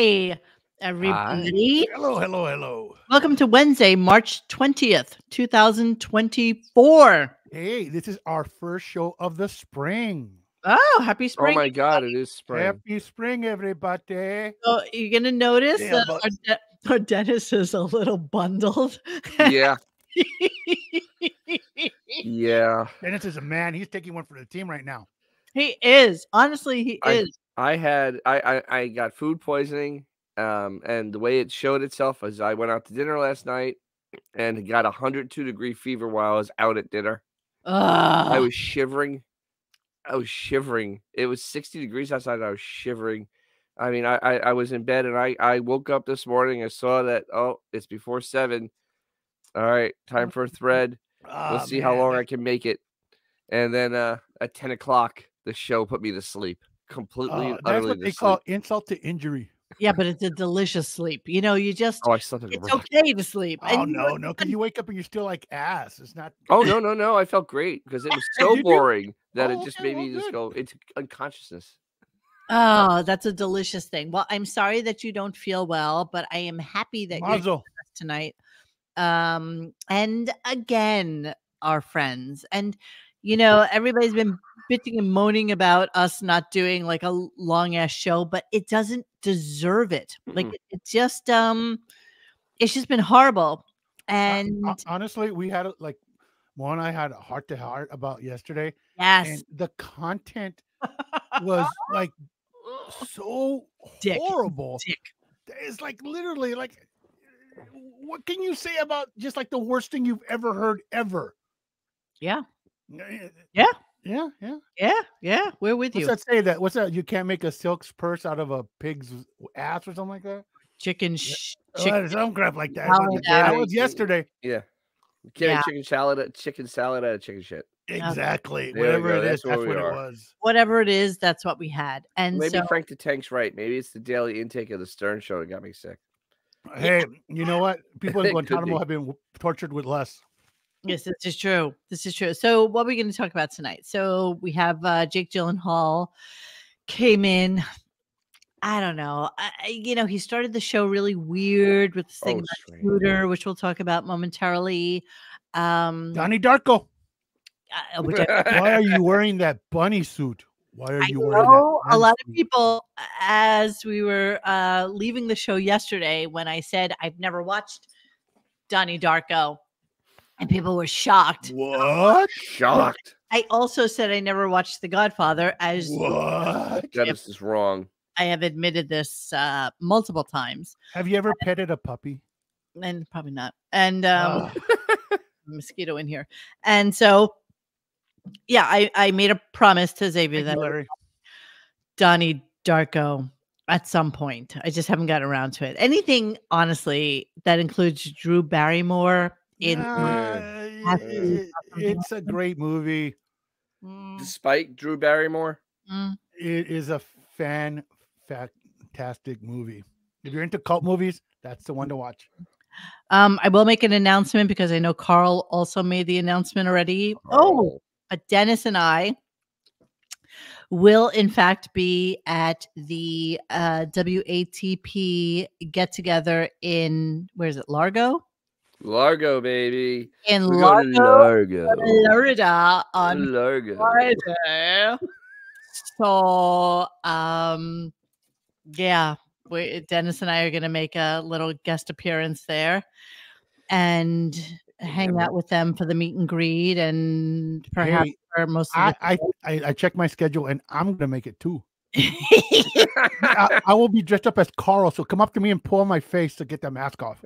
Hi, everybody. Hello, hello, hello. Welcome to Wednesday, March 20th, 2024. Hey, this is our first show of the spring. Oh, happy spring. Oh my God, it is spring. Happy spring, everybody. So you're going to notice Yeah, that our Dennis is a little bundled. Yeah. Yeah. Dennis is a man. He's taking one for the team right now. He is. Honestly, he is. I got food poisoning. And the way it showed itself was I went out to dinner last night and got 102-degree fever while I was out at dinner. I was shivering. It was 60 degrees outside. I was shivering. I mean, I was in bed and I woke up this morning and saw that, it's before 7. All right, time for a thread. We'll see how long I can make it. And then at 10 o'clock, the show put me to sleep. Completely and That's utterly what they call insult to injury. Yeah, but it's a delicious sleep. You know, you just, I slept like a rock. it's okay to sleep. Oh, no, because you wake up and you're still like ass. It's not. Oh, no. I felt great because it was so boring that it just made me just go into unconsciousness. Oh, that's a delicious thing. Well, I'm sorry that you don't feel well, but I am happy that you're with us tonight. And again, our friends. And, you know, everybody's been bitching and moaning about us not doing like a long ass show, but it doesn't deserve it. Like it's just been horrible. And honestly, we had Mo and I had a heart to heart about yesterday. Yes. And the content was like so horrible. It's like literally like, what can you say about just like the worst thing you've ever heard ever? Yeah. Yeah. We're with you. What's that say that? What's that? You can't make a silk's purse out of a pig's ass or something like that? Chicken. Some crap like that. That was yesterday. Yeah. You can't make chicken salad out of chicken shit. Exactly. There Whatever it is, that's what it was. Whatever it is, that's what we had. And maybe Frank the Tank's right. Maybe it's the daily intake of the Stern Show that got me sick. Hey, you know what? People in Guantanamo have been tortured with less. Yes, this is true. So what are we going to talk about tonight? So we have Jake Gyllenhaal came in. I don't know. He started the show really weird with this thing about Scooter, which we'll talk about momentarily. Donnie Darko. Why are you wearing that bunny suit? Why are you wearing that? A lot of people, as we were leaving the show yesterday, when I said I've never watched Donnie Darko, and people were shocked. What? Shocked. I also said I never watched The Godfather. What? That is just wrong. I have admitted this multiple times. Have you ever petted a puppy? And probably not. And mosquito in here. And so, yeah, I made a promise to Xavier that Donnie Darko at some point. I just haven't gotten around to it. Anything, honestly, that includes Drew Barrymore. It's a great movie. Despite Drew Barrymore? It is a fantastic movie. If you're into cult movies, that's the one to watch. I will make an announcement because I know Carl also made the announcement already. But Dennis and I will in fact be at the WATP get together in, where is it, Largo? Largo, baby. In Largo, Florida on Largo. Friday. So, yeah, Dennis and I are going to make a little guest appearance there and hang out with them for the meet and greet, and perhaps for most of I checked my schedule and I'm going to make it too. I will be dressed up as Carl, so come up to me and pull my face to get that mask off.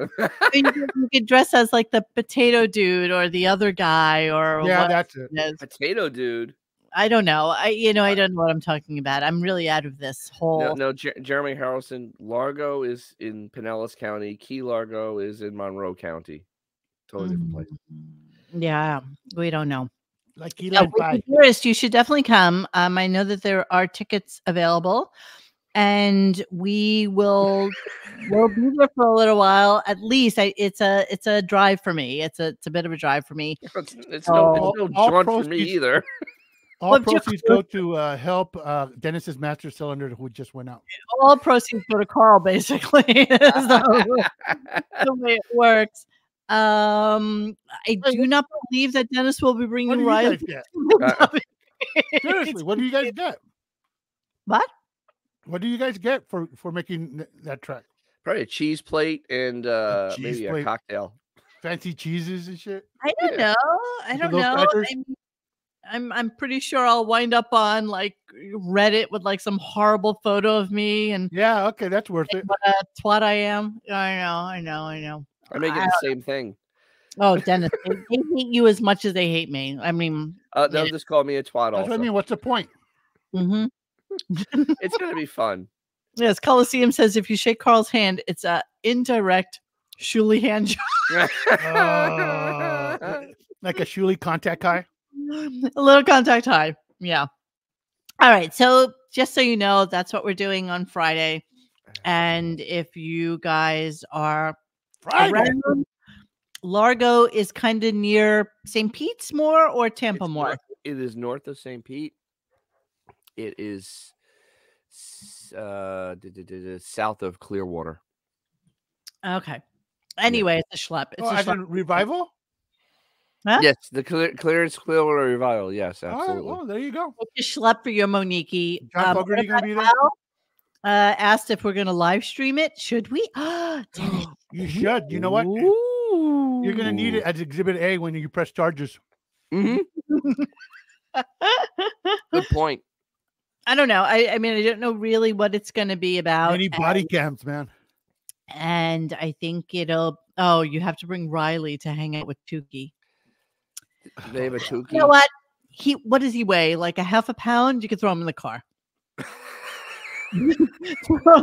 You could dress as like the potato dude or the other guy, or that's it. Potato dude. I don't know. I don't know what I'm talking about. I'm really out of this whole. No, Jeremy Harrelson. Largo is in Pinellas County. Key Largo is in Monroe County. Totally different place. Yeah, we don't know. Like you should definitely come. I know that there are tickets available, and we'll be there for a little while. At least it's a drive for me. It's a bit of a drive for me. It's no jaunt for me either. All proceeds go to help Dennis's master cylinder who just went out. All proceeds go to Carl, basically. Is the way it works. I do not believe that Dennis will be bringing Riley. Seriously, what do you guys get? What? What do you guys get for making that track? Probably a cheese plate and maybe a cocktail. Fancy cheeses and shit. I don't know. I don't know. I'm pretty sure I'll wind up on like Reddit with like some horrible photo of me and yeah, okay, that's worth it. What a twat I am. I know. I may get the same thing. Oh, Dennis, they hate you as much as they hate me. I mean, they'll just call me a twat. That's what I mean. What's the point? Mm-hmm. It's gonna be fun. Yes, Coliseum says if you shake Carl's hand, it's a indirect Shuli hand job. Like a Shuli contact high. A little contact high. Yeah. All right. So just so you know, that's what we're doing on Friday. And if you guys are around, Largo is kind of near St. Pete's more or Tampa more? It is north of St. Pete. It is south of Clearwater. Okay. Anyway, it's a schlep. It's a schlep. Revival? Huh? Yes, the Clearance Clearwater Revival. Yes, absolutely. Oh, there you go. It's a schlep for your Moniki. John Fogerty going to be there? Asked if we're going to live stream it. Should we? You should. You know what? Ooh. You're going to need it as Exhibit A when you press charges. Mm-hmm. Good point. I don't know. I mean, I don't know really what it's going to be about. Any body cams, man. And I think it'll. Oh, you have to bring Riley to hang out with Tukey. They have a Tukey. You know what? What does he weigh? Like a half a pound? You could throw him in the car. throw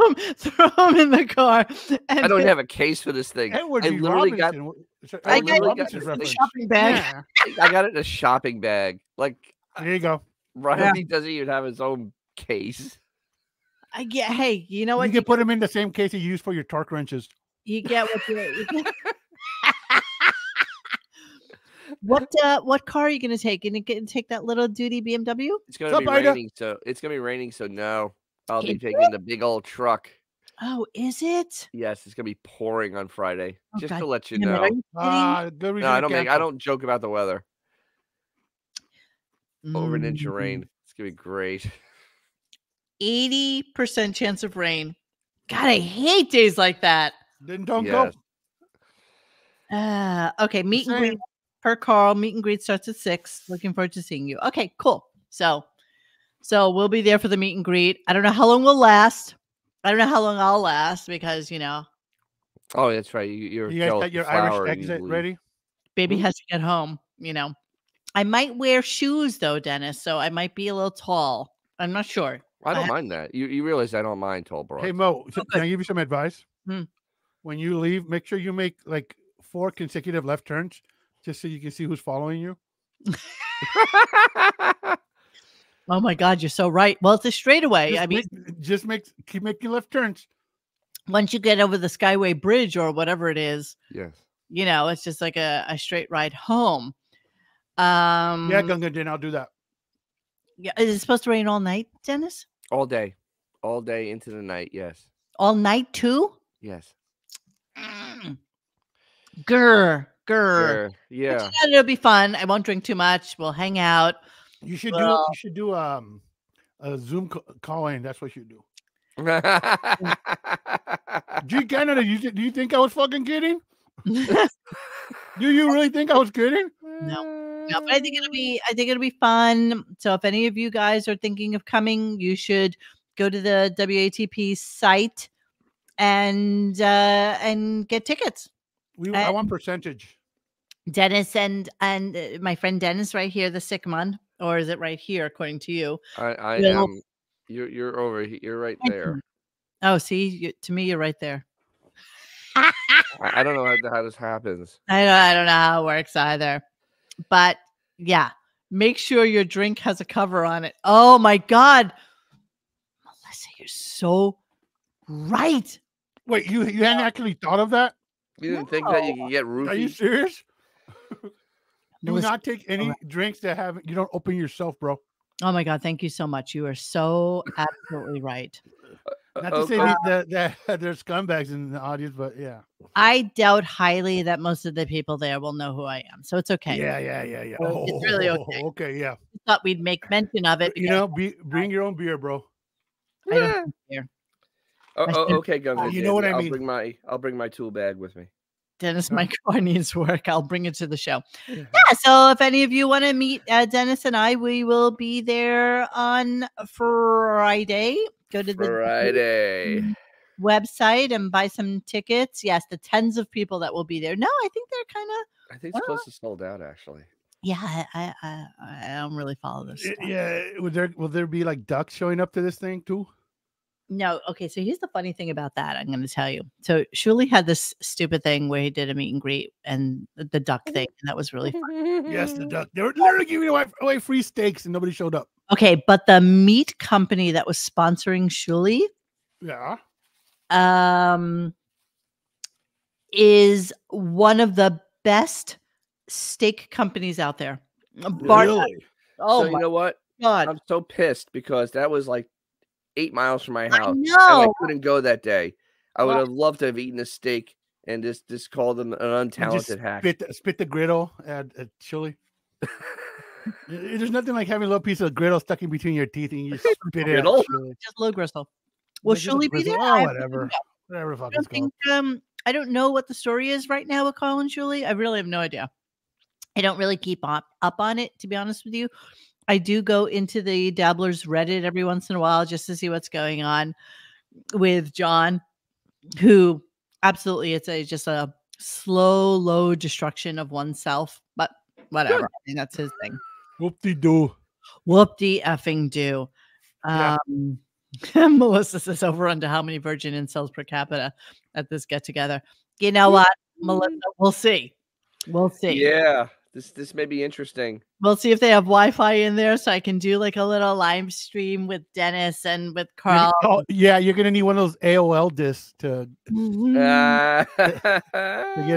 him in the car. I don't have a case for this thing. Edward I literally got a shopping bag. Yeah. I got it in a shopping bag. Like there you go. Riley doesn't even have his own case. Hey, you know what? You can put him in the same case you use for your torque wrenches. You get what you get. What car are you going to take? You going to take that little duty BMW? It's going to be raining, so no. I'll be taking the big old truck. Oh, is it? Yes, it's going to be pouring on Friday. Just to let you know. No, I don't joke about the weather. Over an inch of rain. It's going to be great. 80% chance of rain. God, I hate days like that. Then don't go. Okay, meet and greet per Carl. Meet and greet starts at 6. Looking forward to seeing you. Okay, cool. So we'll be there for the meet and greet. I don't know how long we'll last. I don't know how long I'll last because, you know. Oh, that's right. You guys got your Irish exit ready? Baby has to get home, you know. I might wear shoes, though, Dennis, so I might be a little tall. I'm not sure. I don't mind that. You realize I don't mind tall bros. Hey, Mo, can I give you some advice? When you leave, make sure you make like 4 consecutive left turns just so you can see who's following you. Oh my God, you're so right. Well, it's a straightaway. Keep making left turns. Once you get over the Skyway Bridge or whatever it is, yes, you know, it's just like a straight ride home. Yeah, Gunga, then I'll do that. Yeah, is it supposed to rain all night, Dennis? All day into the night. Yes. All night too? Yes. Grr. Yeah. It'll be fun. I won't drink too much. We'll hang out. You should do a Zoom call in. That's what you do. Gee, Canada, do you think I was fucking kidding? Do you really think I was kidding? No, but I think it'll be fun. So if any of you guys are thinking of coming, you should go to the WATP site and get tickets. I want percentage. Dennis and my friend Dennis right here, the sick man, or is it right here according to you? I am. You're over here. You're right there. Oh, see, to me, you're right there. I don't know how this happens. I don't know how it works either. But yeah, make sure your drink has a cover on it. Oh my God, Melissa, you're so right. Wait, you hadn't actually thought of that? You didn't think that you could get roofied? Are you serious? Do not take any drinks that you don't open yourself, bro. Oh my God. Thank you so much. You are so absolutely right. Not to say that there's scumbags in the audience, but yeah. I doubt highly that most of the people there will know who I am. So it's okay. Yeah. So it's really okay. Okay, yeah. I thought we'd make mention of it. You know, bring your own beer, bro. I don't drink beer. Okay, Gunga. You know what I mean. I'll bring my tool bag with me. Dennis, my car needs work. I'll bring it to the show. Yeah. So if any of you want to meet Dennis and I, we will be there on Friday. Go to the website and buy some tickets. Yes, the tens of people that will be there. No, I think they're kind of. I think it's close to sold out, actually. Yeah, I don't really follow this stuff. Yeah, will there be like ducks showing up to this thing too? No. Okay, so here's the funny thing about that. I'm going to tell you. So Shuli had this stupid thing where he did a meet and greet and the duck thing, and that was really fun. Yes, the duck. They were literally giving away free steaks, and nobody showed up. Okay, but the meat company that was sponsoring Shuli, is one of the best steak companies out there. Really? Oh, so you know what? God, I'm so pissed because that was like 8 miles from my house. I know. And I couldn't go that day. I would have loved to have eaten a steak and just call them an untalented hack. Spit the griddle at chili. There's nothing like having a little piece of griddle stuck in between your teeth and you just spit it out. Just a little gristle. Will Shuli be there? Oh, whatever. Whatever fucking stuff. I don't know what the story is right now with Colin Shuli. I really have no idea. I don't really keep up on it, to be honest with you. I do go into the Dabblers Reddit every once in a while just to see what's going on with John, who absolutely it's just a slow, low destruction of oneself. But whatever. I mean, that's his thing. Whoop-de-doo. Whoop-de effing do. Melissa says over under how many virgin incels per capita at this get together. You know what, Melissa? We'll see. We'll see. Yeah. This may be interesting. We'll see if they have Wi-Fi in there so I can do like a little live stream with Dennis and with Carl. Oh, yeah, you're gonna need one of those AOL discs to get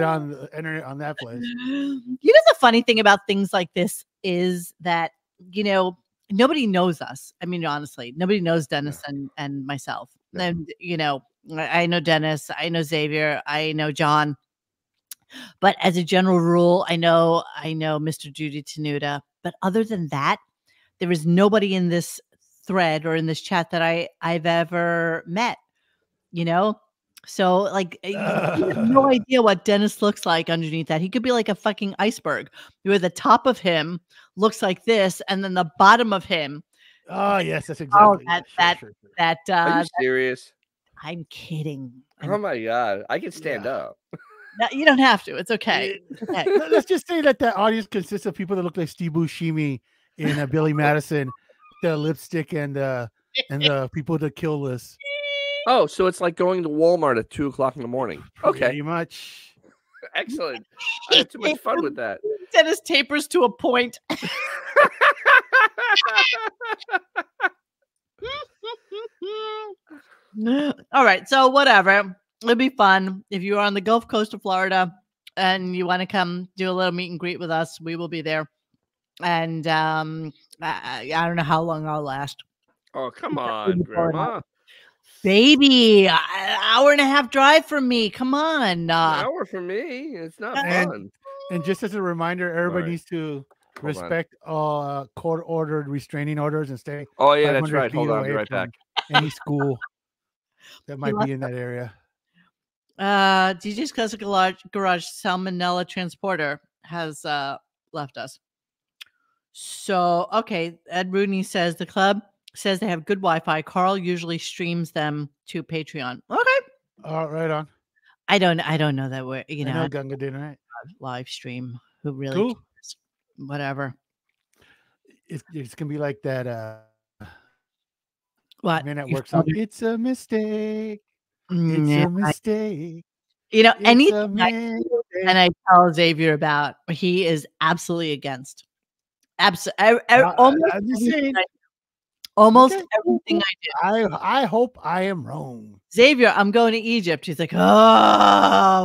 on the internet on that place. You know, the funny thing about things like this is that, you know, nobody knows us. I mean, honestly, nobody knows Dennis and myself. And, you know, I know Dennis, I know Xavier, I know John. But as a general rule, I know Mr. Judy Tenuta. But other than that, there is nobody in this thread or in this chat that I've ever met, you know? So like, you have no idea what Dennis looks like underneath that. He could be like a fucking iceberg where the top of him looks like this. And then the bottom of him. Oh, yes, that's exactly. Are you serious? I'm kidding. Oh my God. I can stand up. No, you don't have to. It's okay. Okay. Let's just say that the audience consists of people that look like Steve Buscemi in Billy Madison, the lipstick and the people that kill list. Oh, so it's like going to Walmart at 2:00 in the morning. Okay, pretty much. Excellent. I had too much fun with that. Dennis tapers to a point. All right, so whatever. It'll be fun. If you're on the Gulf Coast of Florida and you want to come do a little meet and greet with us, we will be there. And I don't know how long I'll last. Oh, come on, Grandma. Baby, an hour and a half drive from me. Come on. An hour from me. It's not fun. And just as a reminder, everybody needs to respect court-ordered restraining orders and stay. Oh, yeah, that's right. Hold on. I'll be right back. Any school that might be in that area. DJ's Classic Garage Salmonella Transporter has left us. So, okay. Ed Rooney says the club says they have good Wi-Fi. Carl usually streams them to Patreon. Okay. Right on. I don't know that we're, you know, Gunga did, right? Live stream. Who really cares? Whatever. It's gonna be like that. What? Man, that works out. It's a mistake. It's a mistake. You know, anything and I tell Xavier about, he is absolutely against. Almost everything I do. I hope I am wrong. Xavier, I'm going to Egypt. He's like, oh,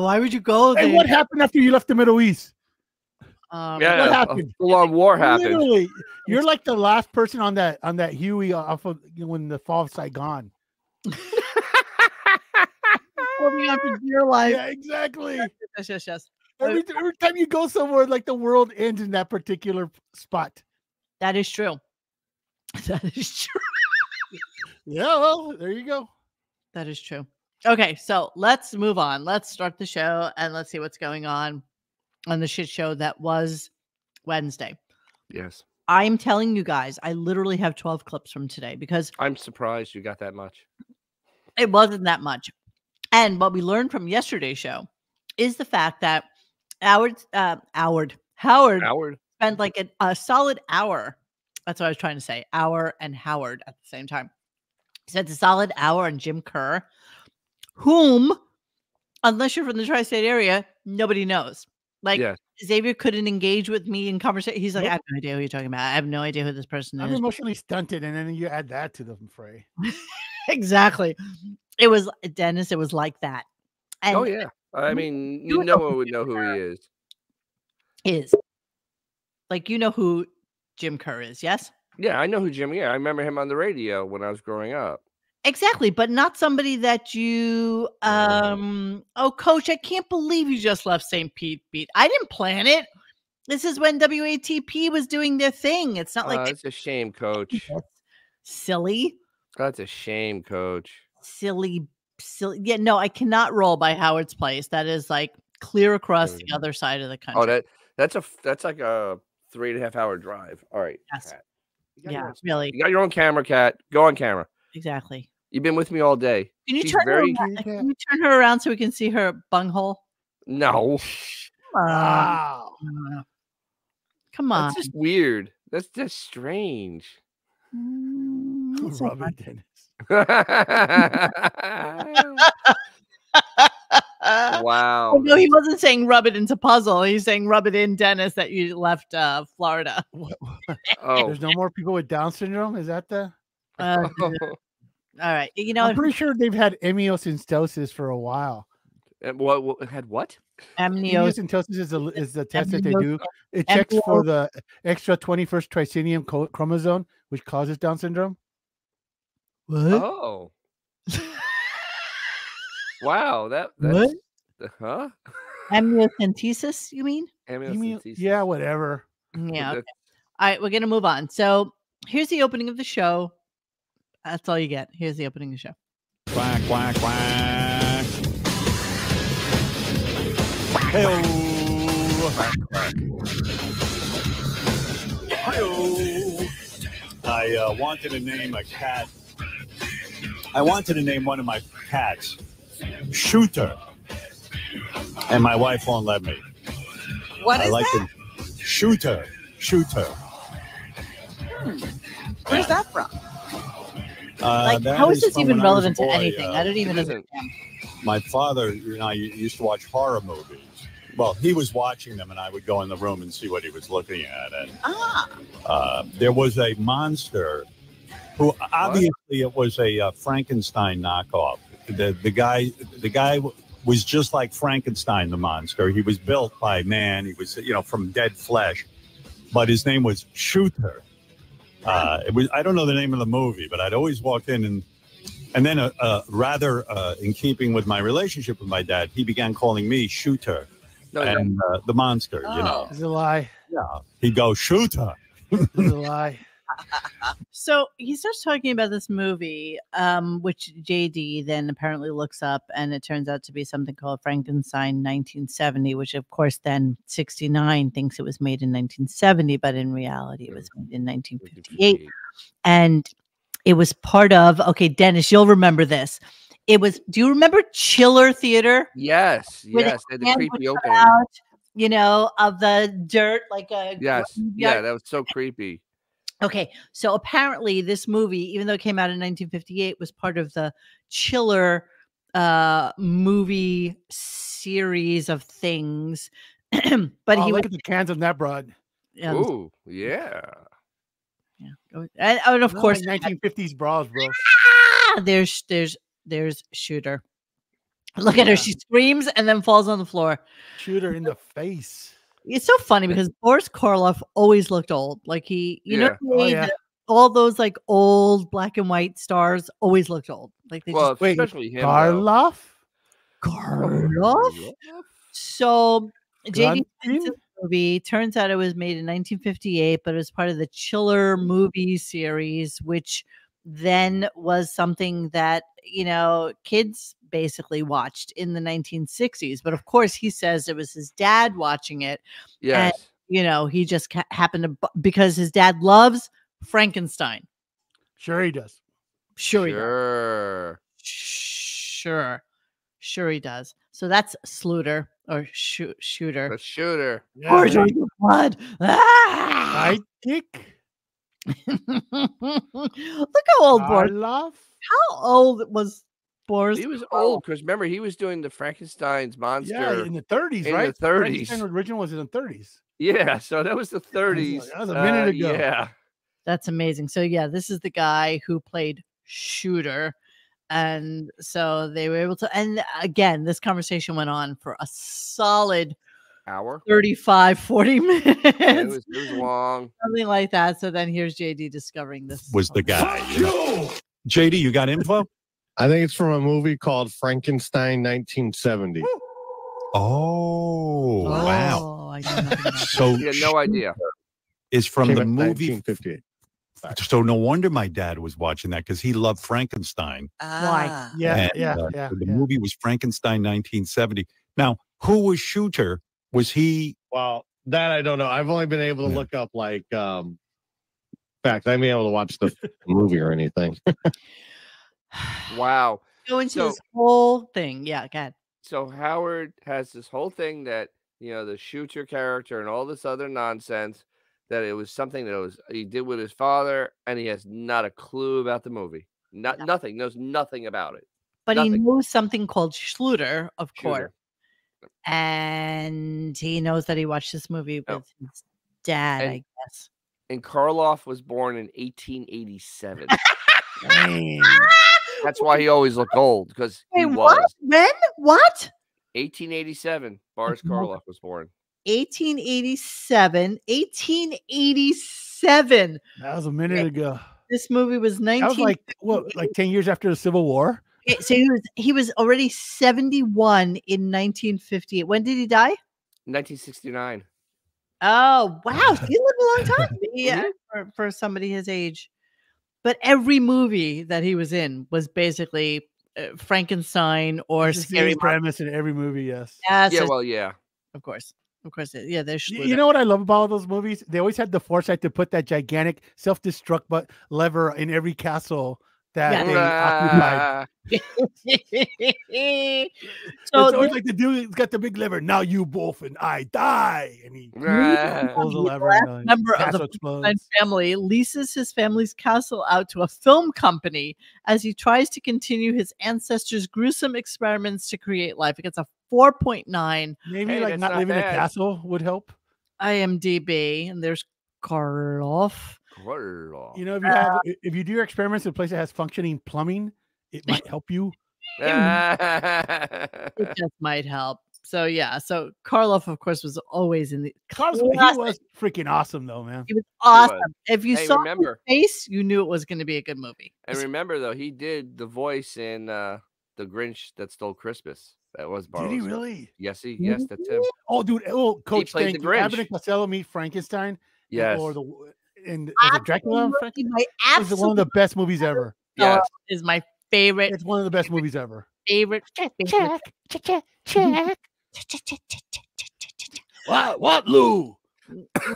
why would you go there? And what happened after you left the Middle East? What happened? A full-on war happened. Literally, you're like the last person on that Huey off of when the Fall of Saigon. Holding on for dear life. Yeah, exactly. Yes. Every time you go somewhere, like the world ends in that particular spot. That is true. That is true. Yeah, well, there you go. That is true. Okay, so let's move on. Let's start the show and let's see what's going on the shit show that was Wednesday. Yes. I'm telling you guys, I literally have 12 clips from today because I'm surprised you got that much. It wasn't that much. And what we learned from yesterday's show is the fact that Howard spent like a solid hour. That's what I was trying to say. Hour and Howard at the same time. He spent a solid hour on Jim Kerr, whom, unless you're from the tri-state area, nobody knows. Like, Xavier couldn't engage with me in conversation. He's like, I have no idea who you're talking about. I have no idea who this person is. I'm emotionally stunted, and then you add that to the fray. Exactly. It was, Dennis, it was like that. And oh, yeah. I mean, no one would know who he is. Like, you know who Jim Kerr is, yes? Yeah, I know who Jim is. I remember him on the radio when I was growing up. Exactly, but not somebody that you, oh, Coach, I can't believe you just left St. Pete beat. I didn't plan it. This is when WATP was doing their thing. It's not like it's a shame, Coach. Silly. That's a shame, Coach. Silly. Yeah, no, I cannot roll by Howard's Place. That is like clear across the other side of the country. Oh, that's like a 3.5 hour drive. All right. Yes. Kat. Yeah, really. You got your own camera, Kat. Go on camera. Exactly. You've been with me all day. Can you turn her around so we can see her bunghole? No. Wow. Come on. That's just weird. That's just strange. Rub it, Dennis. Wow. Oh, no, he wasn't saying rub it into puzzle. He's saying rub it in, Dennis, that you left Florida. Oh, there's no more people with Down syndrome? Is that the? All right. You know, I'm pretty sure they've had amniocentesis for a while. What had what? Amniocentesis is the test that they do. It checks for the extra 21st tricinium chromosome, which causes Down syndrome. What? Oh. Wow. That's what? Huh? Amniocentesis, you mean? Amniocentesis. Yeah, whatever. Yeah. Okay. All right, we're gonna move on. So here's the opening of the show. That's all you get. Here's the opening of the show. Quack, quack, quack. Hey-o. Quack, quack. Hi-o. I wanted to name a cat. I wanted to name one of my cats Shooter. And my wife won't let me. What is that? Shooter. Where's that from? How is this even relevant to anything? I don't even understand. My father and I used to watch horror movies. Well, he was watching them, and I would go in the room and see what he was looking at. And there was a monster who obviously it was a Frankenstein knockoff. The guy was just like Frankenstein, the monster. He was built by man. He was, from dead flesh, but his name was Shooter. I don't know the name of the movie, but I'd always walk in and then rather in keeping with my relationship with my dad, he began calling me Shooter the monster, It's a lie. Yeah. He'd go, Shooter. It's a lie. So he starts talking about this movie, which JD then apparently looks up, and it turns out to be something called Frankenstein 1970, which of course then 69 thinks it was made in 1970, but in reality it was made in 1958. And it was part of, okay, Dennis, you'll remember this. It was, do you remember Chiller Theater? Yes. They had the creepy opening. Of the dirt, like a yeah, that was so creepy. Okay, so apparently this movie, even though it came out in 1958, was part of the Chiller movie series of things. But he look at the cans on that broad. Oh, yeah. And of course, like 1950s bras, bro. There's Shooter. Look at her; she screams and then falls on the floor. Shoot her in the face. It's so funny because Boris Karloff always looked old. Like he, Yeah. all those like old black and white stars always looked old. Like they Well, just especially him. Karloff. So JD Gruntin? the movie turns out it was made in 1958, but it was part of the Chiller movie series, which then was something that kids basically watched in the 1960s. But of course, he says it was his dad watching it. Yes. And he just happened to because his dad loves Frankenstein. Sure, he does. Sure, he does. Sure, he does. So that's Sluter or Shooter. The shooter. Or your blood. Ah! Sidekick. Look how old Boris. Karloff. How old was Boris? He was old because remember he was doing the Frankenstein's monster. Yeah, in the 30s, in right? the 30s. Frankenstein original was in the 30s. Yeah, so that was the 30s. That was a minute ago. Yeah. That's amazing. So yeah, this is the guy who played Shooter. And so they were able to, and again, this conversation went on for a solid hour, 35, 40 minutes. It was long. Something like that. So then here's JD discovering this. Was the guy. JD, you got info? I think it's from a movie called Frankenstein 1970. Oh, wow. I know nothing about So you had no idea. Is from Came the out movie 1958. So no wonder my dad was watching that because he loved Frankenstein. Why? Yeah, And, the movie was Frankenstein 1970. Now, who was Shooter? Was he? Well, that I don't know. I've only been able to look up like facts. I haven't been able to watch the movie or anything. Wow. Go into this whole thing. Yeah, go ahead. So Howard has this whole thing that, the Shooter character and all this other nonsense, that it was something that he did with his father, and he has not a clue about the movie. Nothing, knows nothing about it. But nothing. he knows something called Schluter, of course. Shooter. And he knows that he watched this movie with his dad, I guess. And Karloff was born in 1887. That's why he always looked old, because he was. What? When? What? 1887. Boris Karloff was born. 1887. 1887. That was a minute ago. This movie was 19. That was like 10 years after the Civil War. So he was already 71 in 1958. When did he die? 1969. Oh, wow. He lived a long time. Yeah, for somebody his age. But every movie that he was in was basically Frankenstein or Scary premise in every movie, yes. Yeah, yeah. Of course. Yeah, there's You know what I love about all those movies? They always had the foresight to put that gigantic self-destruct lever in every castle that they occupied. So it's always like the dude's got the big lever. Now you both and I die. And he pulls the lever. The member of the family leases his family's castle out to a film company as he tries to continue his ancestors' gruesome experiments to create life. It gets a 4.9. Maybe not living in a castle would help. IMDb, and there's Karloff. If you do your experiments in a place that has functioning plumbing, it might help you. It just might help. So Karloff, of course, was always in the. He was freaking awesome, though, man. He was awesome. If you saw his face, you knew it was going to be a good movie. And remember, though, he did the voice in The Grinch That Stole Christmas. That was Barlow's. Did he really? Yes, that's him. Oh, dude. Oh, Coach, played the Grinch. Abbott and Costello meet Frankenstein. Yes. And Dracula. It's one of the best movies ever. Yes. Is my favorite. It's one of the best movies ever. Favorite. What, Lou?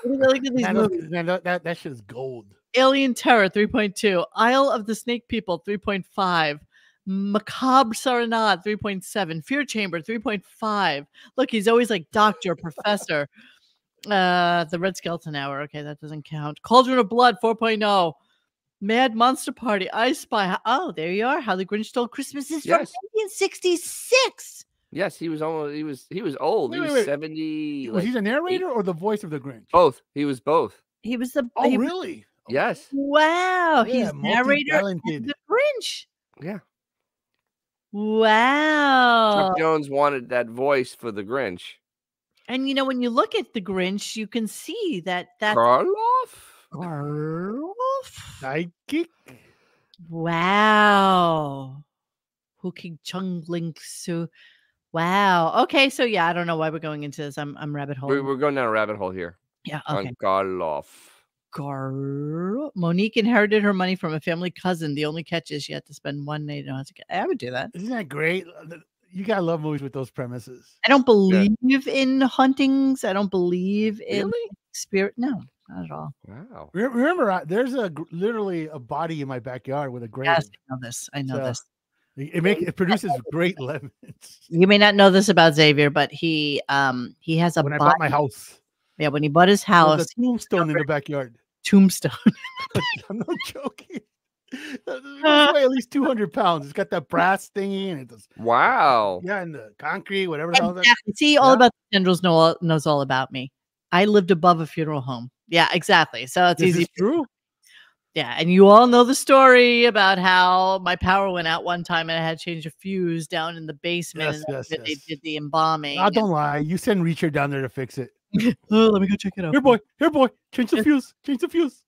Look at these movies. That shit is gold. Alien Terror 3.2, Isle of the Snake People 3.5, Macabre Serenade 3.7, Fear Chamber 3.5. Look, he's always like doctor, professor. The Red Skeleton Hour. Okay, that doesn't count. Cauldron of Blood 4.0. Mad Monster Party, I Spy. Oh, there you are. How the Grinch Stole Christmas is from 1966. Yes, he was almost. He was old. He was 70. Was he the narrator or the voice of the Grinch? Both. He was both. He was the. Oh, really? Yes. Wow. He's narrator of the Grinch. Yeah. Wow. Chuck Jones wanted that voice for the Grinch. And when you look at the Grinch, you can see that's Karloff. Sidekick. Wow. Hooking Chung Link Su. Wow. Okay, so yeah, I don't know why we're going into this. I'm rabbit hole. We're going down a rabbit hole here. Yeah. Okay. On Karloff. Monique inherited her money from a family cousin. The only catch is she had to spend one night. I would do that. Isn't that great? You gotta love movies with those premises. I don't believe in hauntings. I don't believe in spirit. No, not at all. Wow. Remember, there's literally a body in my backyard with a grave. Yes, I know this. I know this. It produces great lemons. You may not know this about Xavier, but he has a when body. I bought my house. Yeah, when he bought his house, there's a tombstone in the backyard. Tombstone. I'm not joking. It weighs at least 200 pounds. It's got that brass thingy and it does. Wow. Yeah, and the concrete, whatever. Exactly. See, all about the tendrils knows all about me. I lived above a funeral home. Yeah, exactly. So it's easy. True. Yeah, and you all know the story about how my power went out one time and I had to change a fuse down in the basement. Yes. They did the embalming. I don't lie. You send Reacher down there to fix it. Let me go check it out. Here, boy. Change the fuse. Change the fuse.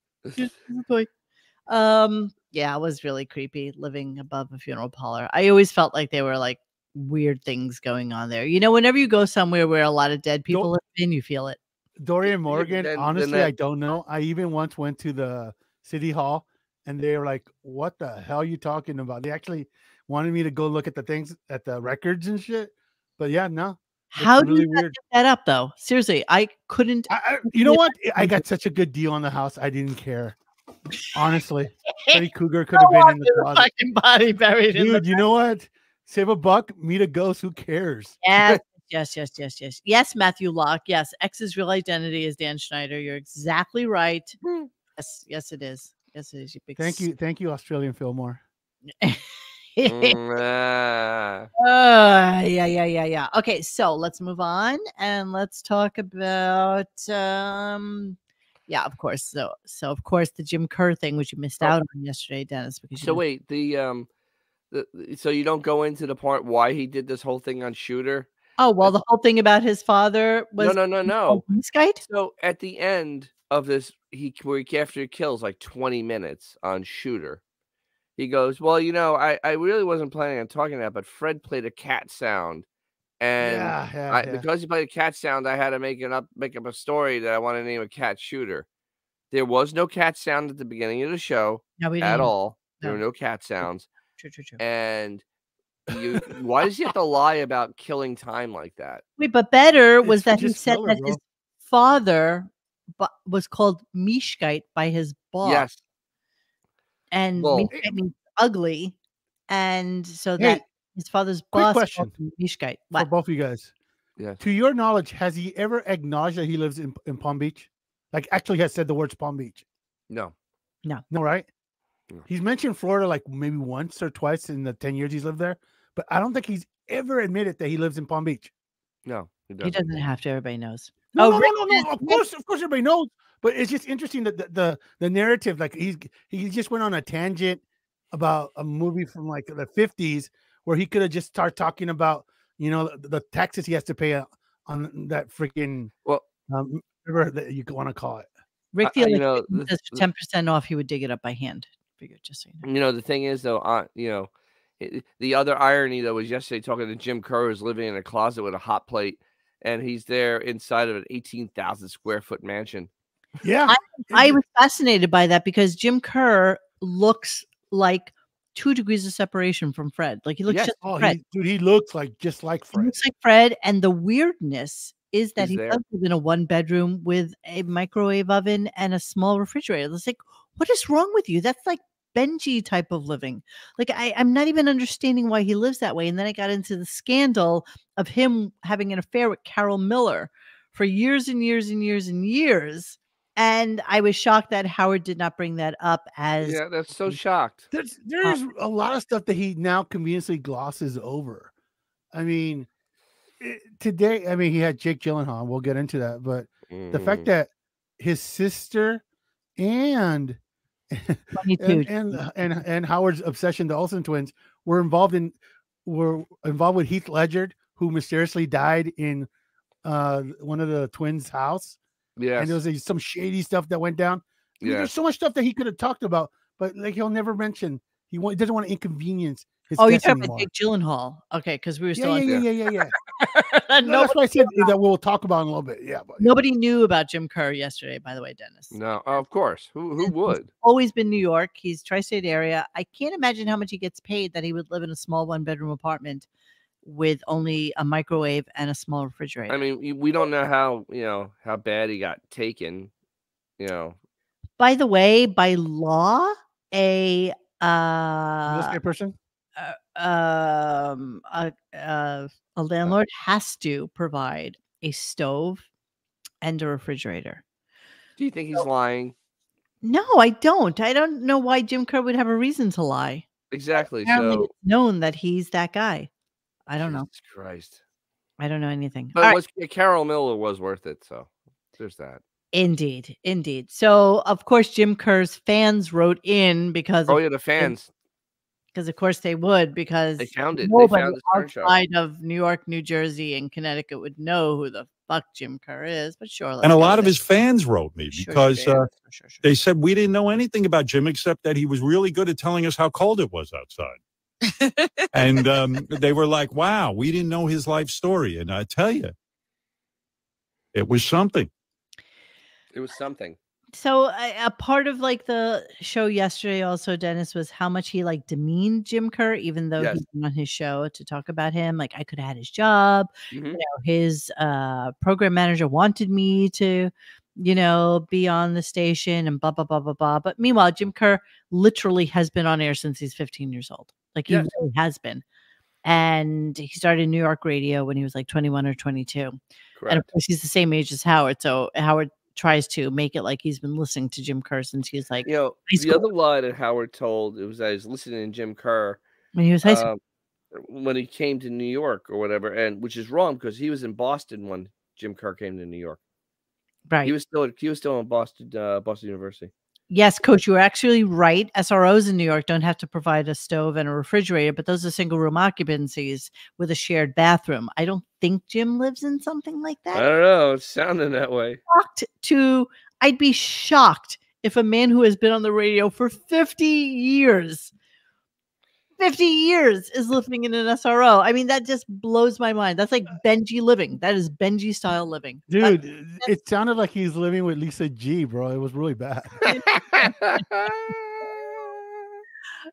Yeah, it was really creepy living above a funeral parlor. I always felt like there were like weird things going on there. Whenever you go somewhere where a lot of dead people live in, you feel it. Dorian Morgan, honestly, I don't know. I even once went to the city hall and they were like, what the hell are you talking about? They actually wanted me to go look at the things at the records and shit. But yeah, no. How do you get that up though? Seriously, I couldn't. You know what? I got such a good deal on the house. I didn't care. Honestly, Freddy Cougar could have been in the closet. Fucking body buried in Dude, you know what? Save a buck, meet a ghost. Who cares? Yes, Matthew Locke. Yes, X's real identity is Dan Schneider. You're exactly right. Yes, it is. Yes, it is. You big. Thank you, Australian Fillmore. Yeah. Okay, so let's move on and let's talk about of course. So of course the Jim Kerr thing, which you missed out on yesterday, Dennis. Because wait, so you don't go into the part why he did this whole thing on Shooter? Oh well, the whole thing about his father was no. Skype. So at the end of this, after he kills like 20 minutes on Shooter. He goes, well, I really wasn't planning on talking that, but Fred played a cat sound. And because he played a cat sound, I had to make up a story that I want to name a cat Shooter. There was no cat sound at the beginning of the show at all. There were no cat sounds. True. And why does he have to lie about killing time like that? Wait, but better was that he said that his father was called Mishkite by his boss. Yes. And Mishkite means ugly. And so that his father's boss question Mishkite. For both of you guys. Yeah. To your knowledge, has he ever acknowledged that he lives in Palm Beach? Like actually has said the words Palm Beach? No. No, right? No. He's mentioned Florida like maybe once or twice in the 10 years he's lived there, but I don't think he's ever admitted that he lives in Palm Beach. No, he doesn't have to. Everybody knows. No. Of course, everybody knows. But it's just interesting that the narrative, like he just went on a tangent about a movie from like the 50s where he could have just started talking about the taxes he has to pay on that freaking whatever that you want to call it. Rick feels like 10% off, he would dig it up by hand. Figured, just so you know. The thing is though, the other irony though was yesterday talking to Jim Kerr, who's living in a closet with a hot plate, and he's there inside of an 18,000 square foot mansion. Yeah, I was fascinated by that because Jim Kerr looks like 2 degrees of separation from Fred. Like he looks just like Fred. He looks like just like Fred. He looks like Fred, and the weirdness is that he does live in a 1-bedroom with a microwave oven and a small refrigerator. It's like, what is wrong with you? That's like Benji type of living. Like I'm not even understanding why he lives that way. And then I got into the scandal of him having an affair with Carol Miller for years and years and years and years. And I was shocked that Howard did not bring that up as. Yeah, that's so shocked. There's a lot of stuff that he now conveniently glosses over. I mean, today, he had Jake Gyllenhaal. We'll get into that. But the fact that his sister and Howard's obsession, the Olsen twins, were involved with Heath Ledger, who mysteriously died in one of the twins' house. Yeah. And there was some shady stuff that went down. I mean, there's so much stuff that he could have talked about, but like he'll never mention. He doesn't want to inconvenience his you're guests talking anymore. about Jake Gyllenhaal. Okay, because we were still Yeah. No, that's why I said that we'll talk about in a little bit. Yeah, but nobody knew about Jim Kerr yesterday, by the way, Dennis. No, of course. Who would? He's always been New York. He's tri-state area. I can't imagine how much he gets paid that he would live in a small one-bedroom apartment with only a microwave and a small refrigerator. I mean, we don't know how bad he got taken. By the way, by law, a person, a landlord has to provide a stove and a refrigerator. Do you think he's lying? No, I don't. I don't know why Jim Kerr would have a reason to lie. Exactly. Apparently So it's known that he's that guy. I don't know. Jesus Christ. I don't know anything. But Carol Miller was worth it. So there's that. Indeed. So of course Jim Kerr's fans wrote in because the fans. Because of course they would, because they found it. Nobody outside of New York, New Jersey, and Connecticut would know who the fuck Jim Kerr is. But sure, and a lot of his fans wrote me because they said we didn't know anything about Jim except that he was really good at telling us how cold it was outside. And they were like, "Wow, we didn't know his life story." And I tell you, it was something. It was something. So a part of like the show yesterday also, Dennis, was how much he like demeaned Jim Kerr, even though he's been on his show to talk about him. Like, I could have had his job. His program manager wanted me to, be on the station and blah, blah, blah, blah, blah. But meanwhile, Jim Kerr literally has been on air since he's 15 years old. Like, he really has been. And he started New York radio when he was like 21 or 22. Correct. And of course, he's the same age as Howard. So Howard tries to make it like he's been listening to Jim Kerr since he's like the other lie that Howard told, it was that he's listening to Jim Kerr when he was high school, when he came to New York or whatever, and which is wrong because he was in Boston when Jim Kerr came to New York. Right, he was still in Boston University. Yes, Coach, you were actually right. SROs in New York don't have to provide a stove and a refrigerator, but those are single room occupancies with a shared bathroom. I don't think Jim lives in something like that. I don't know. It's sounding that way. I'd be shocked if a man who has been on the radio for 50 years is living in an SRO. I mean, that just blows my mind. That's like Benji living. That is Benji style living. Dude, it sounded like he's living with Lisa G, bro. It was really bad.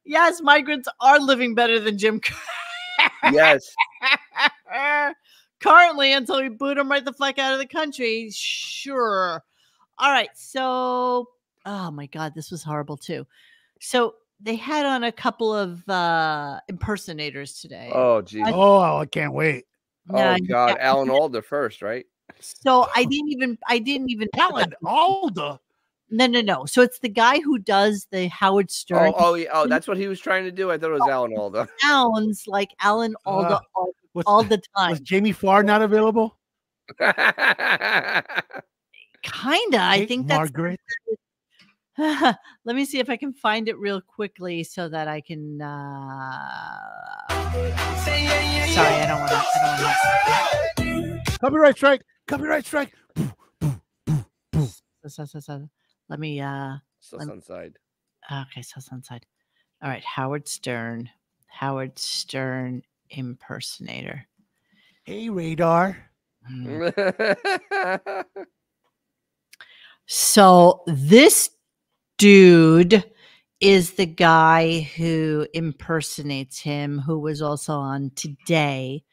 Yes, migrants are living better than Jim Kerr. Yes. Currently, until we boot him right the fuck out of the country. Sure. All right. So, oh my God, this was horrible too. So they had on a couple of impersonators today. Oh, geez. Oh, I can't wait. Oh God, Alan Alda first, right? So I didn't even Alan Alda. No. So it's the guy who does the Howard Stern. Oh, that's what he was trying to do. I thought it was Alan Alda. Sounds like Alan Alda all the time. Was Jamie Farr not available? Kinda. I think that's Margaret. Let me see if I can find it real quickly so that I can. Sorry, I don't want to. Copyright strike. Copyright strike. So, let me. Sunside. Okay, Sunside. All right, Howard Stern impersonator. Hey, Radar. So this dude is the guy who impersonates him, who was also on today,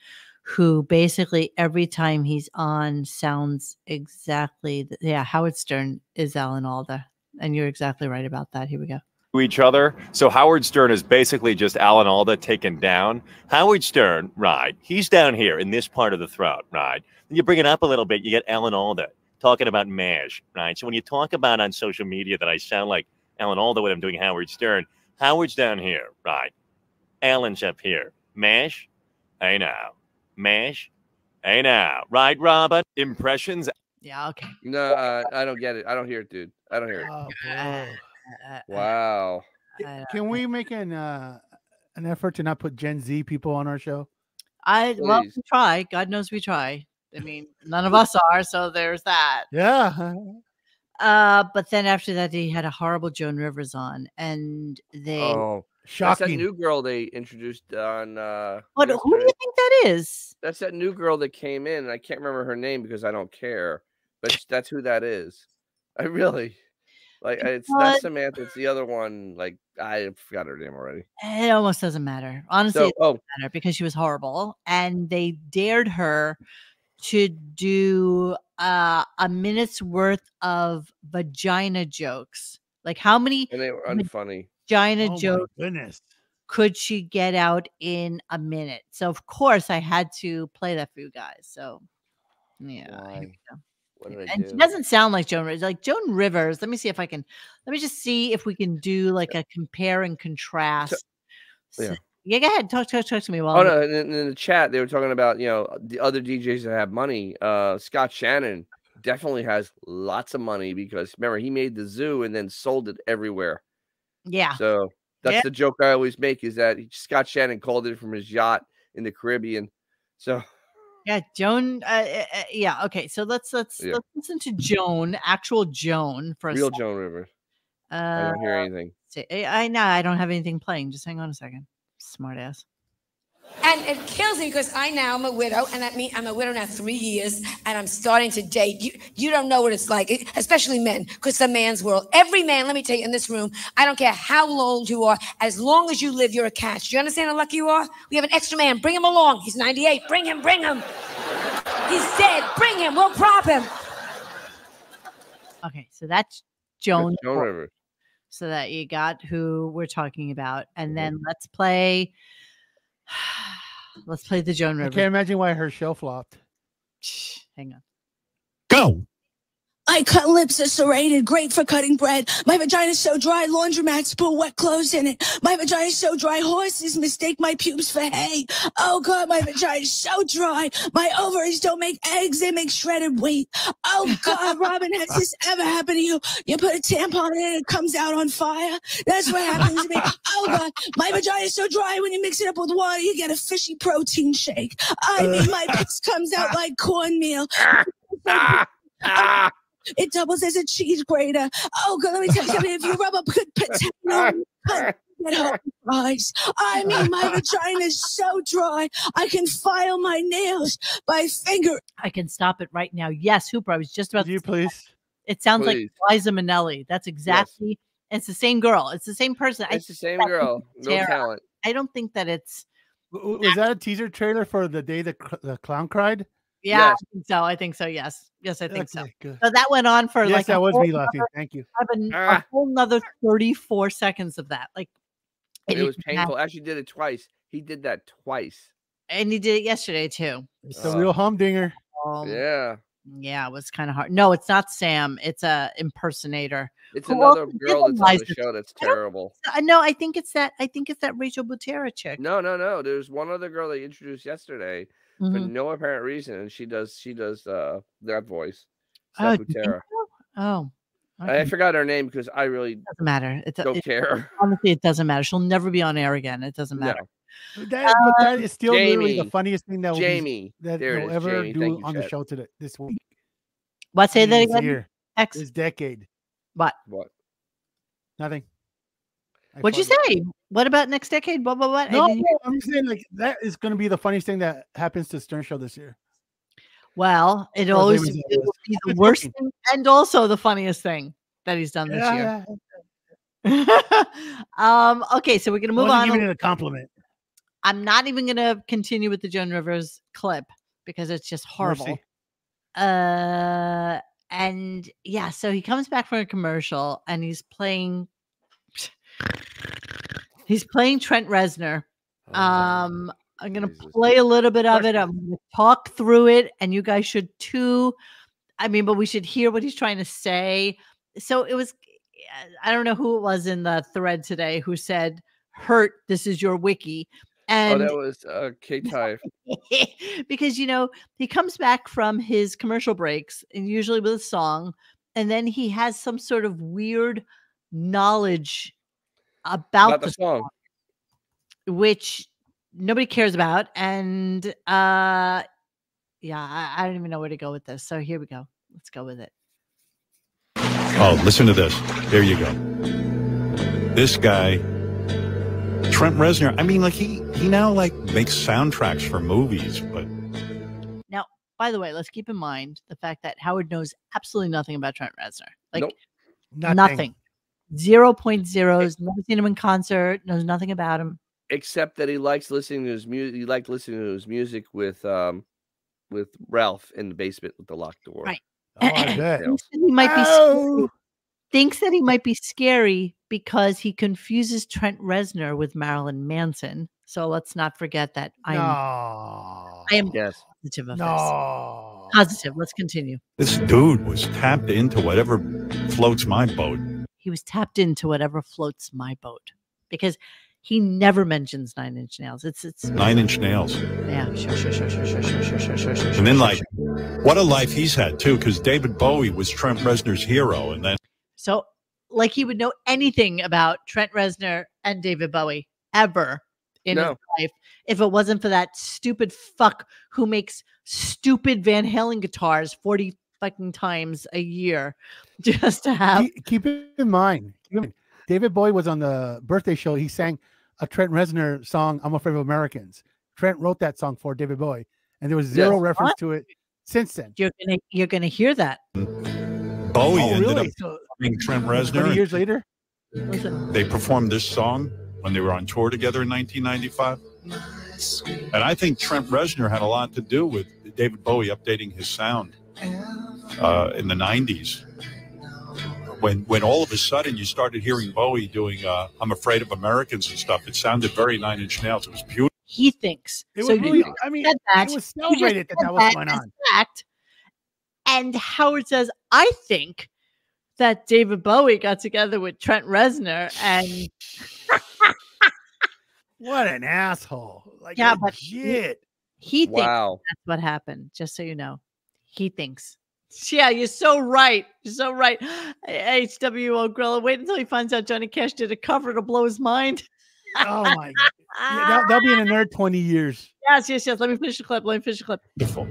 who basically every time he's on sounds exactly. Howard Stern is Alan Alda. And you're exactly right about that. Here we go. Each other. So Howard Stern is basically just Alan Alda taken down. Howard Stern, right, he's down here in this part of the throat, right? Then you bring it up a little bit, you get Alan Alda talking about MASH, right? So when you talk about on social media that I sound like Alan Alda when I'm doing Howard Stern, Howard's down here, right? Alan's up here. MASH? Hey now. MASH? Hey now. Right, Robert? Impressions? Yeah, okay. No, I don't get it. I don't hear it, dude. I don't hear it. Wow. Can we make an effort to not put Gen Z people on our show? Well, we try. God knows we try. I mean, none of us are, so there's that. Yeah. But then after that, he had a horrible Joan Rivers on, and they shocking. That's that new girl they introduced on. Who do you think that is? That's that new girl that came in. And I can't remember her name because I don't care, but that's who that is. I really like. It's not Samantha. It's the other one. Like I forgot her name already. It almost doesn't matter. Honestly, it doesn't matter because she was horrible, and they dared her to do a minute's worth of vagina jokes. Like how many? And they were unfunny. Vagina jokes. My goodness. Could she get out in a minute? So of course I had to play that for you guys. So yeah. What did I and do? she doesn't sound like Joan Rivers. Like Joan Rivers. Let me just see if we can do like a compare and contrast. Yeah, go ahead. Talk to me. While no, in the chat they were talking about the other DJs that have money. Scott Shannon definitely has lots of money because remember he made the zoo and then sold it everywhere. Yeah. So that's the joke I always make is that Scott Shannon called it from his yacht in the Caribbean. So yeah, Joan. Yeah. Okay. So let's listen to Joan, actual Joan for real Joan Rivers. I don't hear anything. I know I don't have anything playing. Just hang on a second. Smart ass. And it kills me because I now am a widow, and that means I'm a widow now 3 years, and I'm starting to date. You don't know what it's like, especially men, because it's a man's world. Every man, let me tell you, in this room, I don't care how old you are, as long as you live, you're a catch. Do you understand how lucky you are? We have an extra man. Bring him along. He's 98. Bring him. He's dead. Bring him. We'll prop him. Okay, so that's Joan Rivers. So that you got who we're talking about, and then let's play the Joan Rivers. I can't imagine why her show flopped. Hang on. Go. I cut lips are serrated, great for cutting bread. My vagina's so dry, laundromats put wet clothes in it. My vagina's so dry, horses mistake my pubes for hay. Oh God, my vagina's so dry. My ovaries don't make eggs, they make shredded wheat. Oh God, Robin, has this ever happened to you? You put a tampon in and it comes out on fire. That's what happens to me. Oh God, my vagina's so dry, when you mix it up with water, you get a fishy protein shake. I mean, my piss comes out like cornmeal. It doubles as a cheese grater. Oh, God, let me tell you something. If you rub a good potato, I mean, my vagina is so dry, I can file my nails by finger. I can stop it right now. Yes, Hooper, I was just about to please. It sounds like Liza Minnelli. That's exactly. Yes. It's the same girl. It's the same person. It's the same girl. No talent. I don't think that it's. Was that a teaser trailer for the day the clown cried? Yeah, yes. I think so. Yes, I think so. Good. So that went on for like that was me laughing. Thank you. A whole nother 34 seconds of that. Like it was painful. Actually, did it twice. He did that twice, and he did it yesterday too. It's a real humdinger. Yeah, it was kind of hard. No, it's not Sam. It's a impersonator. It's another girl that's on the show that's terrible. No, I think it's that Rachel Butera chick. No. There's one other girl they introduced yesterday for no apparent reason, and she does that voice. Butera. Oh, okay. I forgot her name because I really doesn't matter. Don't care. Honestly, it doesn't matter. She'll never be on air again. It doesn't matter. No. That is still literally the funniest thing that we'll ever do on the show this week. What? Say that again. This decade. What? Nothing. What'd you say? What about next decade? What? No, I'm saying like that is going to be the funniest thing that happens to Stern Show this year. Well, it always will be the worst thing and also the funniest thing that he's done this year. Okay, so we're gonna move on. Giving it a compliment. I'm not even gonna continue with the Joan Rivers clip because it's just horrible. Mercy. And yeah, so he comes back from a commercial and he's playing Trent Reznor. I'm gonna play a little bit of it. I'm gonna talk through it, and you guys should too. I mean, but we should hear what he's trying to say. So it was, I don't know who it was in the thread today who said, "Hurt, this is your wiki." And that was K-Type. Because he comes back from his commercial breaks, and usually with a song, and then he has some sort of weird knowledge about the song, which nobody cares about, and Yeah, I don't even know where to go with this. So here we go. Let's go with it. Oh, listen to this. There you go. This guy, Trent Reznor. I mean, like he now like makes soundtracks for movies, but now, by the way, let's keep in mind the fact that Howard knows absolutely nothing about Trent Reznor. Like Nope. nothing. 0.0. Never seen him in concert. Knows nothing about him. Except that he likes listening to his music. He liked listening to his music with Ralph in the basement with the locked door. Right. Oh, I bet. Thinks that he might be scary because he confuses Trent Reznor with Marilyn Manson. So let's not forget that I am positive of this. Positive. Let's continue. this dude was tapped into whatever floats my boat. He was tapped into whatever floats my boat because he never mentions 9 Inch Nails. It's 9 Inch Nails. Yeah, sure. And then, like, what a life he's had too, because David Bowie was Trent Reznor's hero, and then so like he would know anything about Trent Reznor and David Bowie ever in his life if it wasn't for that stupid fuck who makes stupid Van Halen guitars 40 fucking times a year just to have. Keep it in mind. David Bowie was on the birthday show. He sang a Trent Reznor song, "I'm Afraid of Americans." Trent wrote that song for David Bowie, and there was zero reference to it since then. You're gonna hear that. Bowie ended up becoming Trent Reznor. 20 years later, they performed this song when they were on tour together in 1995. And I think Trent Reznor had a lot to do with David Bowie updating his sound in the 90s. When all of a sudden you started hearing Bowie doing "I'm Afraid of Americans" and stuff, it sounded very 9 Inch Nails. It was beautiful. He thinks it was really. I mean, it was celebrated that was going on. Fact. And Howard says, "I think that David Bowie got together with Trent Reznor and." What an asshole! Like, yeah, but he thinks that's what happened. Just so you know, he thinks. Yeah, you're so right. You're so right. HWO Grilla, wait until he finds out Johnny Cash did a cover to blow his mind. Oh my God. Yeah, that'll be in another 20 years. Yes. Let me finish the clip. Beautiful.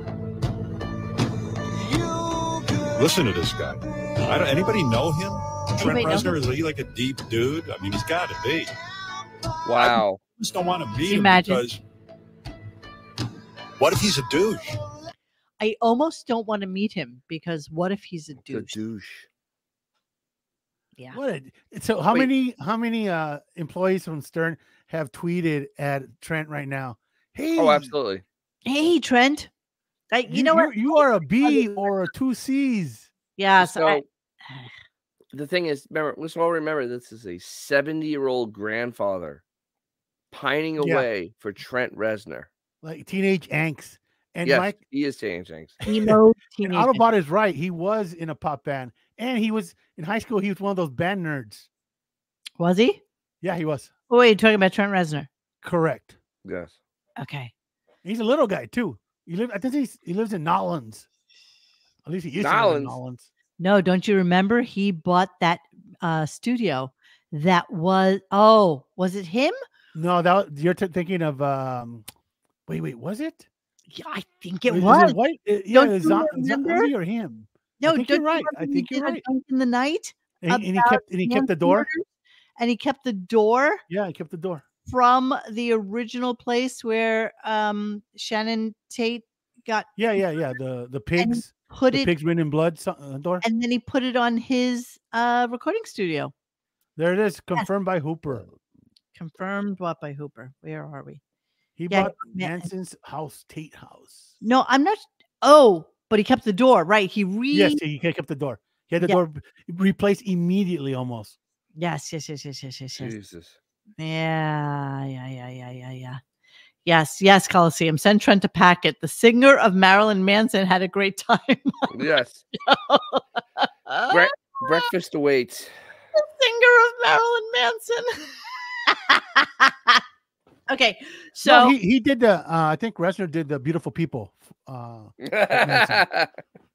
Listen to this guy. Anybody know him? Trent Reznor, is he like a deep dude? I mean, he's got to be. Wow. I just don't want to meet him because what if he's a douche? I almost don't want to meet him because what if he's a douche? Yeah. So how many employees from Stern have tweeted at Trent right now? Hey. Oh, absolutely. Hey, Trent. You know what? You are a B or a 2 C's. Yeah. So the thing is, remember this is a 70-year-old grandfather pining away for Trent Reznor. Like teenage angst. And yes, Mike, he is teenage angst. Autobot is right. He was in a pop band, and he was in high school. He was one of those band nerds. Was he? Yeah, he was. Oh, wait, you're talking about Trent Reznor? Correct. Yes. Okay. He's a little guy too. I think he lives in Nolans. At least he used to live in Nolans. No, don't you remember? He bought that studio. That was was it him? No, you're thinking of. Wait, was it? Yeah, I think it was. Is Zombie or him? No, I think you're right. I think you're right. In the night, and he kept the door. And he kept the door. Yeah, he kept the door from the original place where Shannon Tate got. Yeah. The pigs. Pigs written in blood door. And then he put it on his recording studio. There it is, confirmed by Hooper. Confirmed what by Hooper? Where are we? He bought Manson's house, Tate House. No, I'm not. Oh, but he kept the door, right? Yes, he kept the door. He had the door replaced immediately, almost. Yes. Jesus. Yeah. Yes, Coliseum. Send Trent to Packet. The singer of Marilyn Manson had a great time. Yes. Breakfast awaits. The singer of Marilyn Manson. Okay, so he did the. I think Reznor did the "Beautiful People." He did.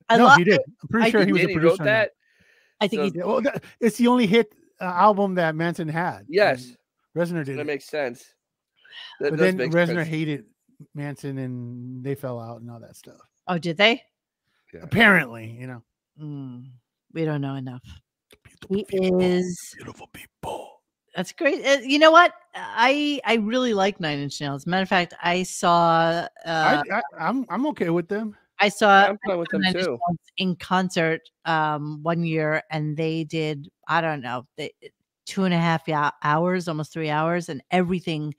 I'm pretty sure he was a producer on that. I think it's the only hit album that Manson had. Yes, Reznor did. That makes sense. But then Reznor hated Manson, and they fell out and all that stuff. Oh, did they? Yeah. Apparently, you know. We don't know enough. Beautiful people. Is Beautiful people. That's great. You know what? I really like Nine Inch Nails. As a matter of fact, I saw. I'm okay with them. I saw. I'm fine with them Nine Inch too. Nails in concert one year, and they did. I don't know. 2.5 hours, almost 3 hours, and everything.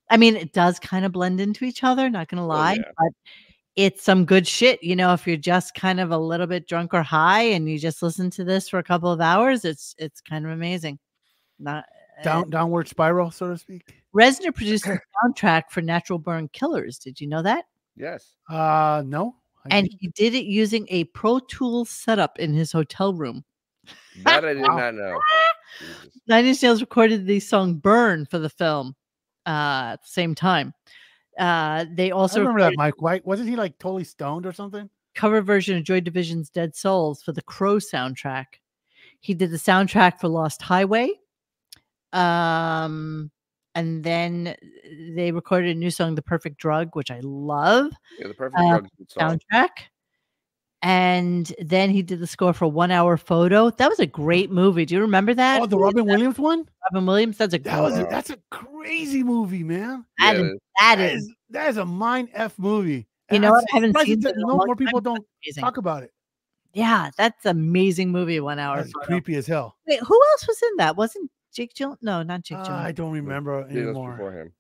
I mean, it does kind of blend into each other. Not gonna lie, but it's some good shit. You know, if you're just kind of a little bit drunk or high, and you just listen to this for a couple of hours, it's kind of amazing. Not. Downward spiral, so to speak. Reznor produced the soundtrack for Natural Born Killers. Did you know that? Yes. No. And he did it using a Pro Tools setup in his hotel room. That I did not know. Nine Inch Nails recorded the song "Burn" for the film at the same time. They also I remember that Mike White. Wasn't he like totally stoned or something? Cover version of Joy Division's "Dead Souls" for the Crow soundtrack. He did the soundtrack for Lost Highway. And then they recorded a new song, "The Perfect Drug," which I love. Yeah, The Perfect Drug soundtrack. And then he did the score for 1 Hour Photo. That was a great movie. Do you remember that? Oh, the Robin Williams one? Robin Williams. That's a crazy movie, man. That is a mind F movie. You know what? I haven't seen it. More people don't talk about it. Yeah, that's an amazing movie. 1 Hour That's Photo. creepy as hell. Wait, who else was in that? Wasn't Jake Gyllenhaal? No, not Jake Gyllenhaal. I don't remember anymore. Before him.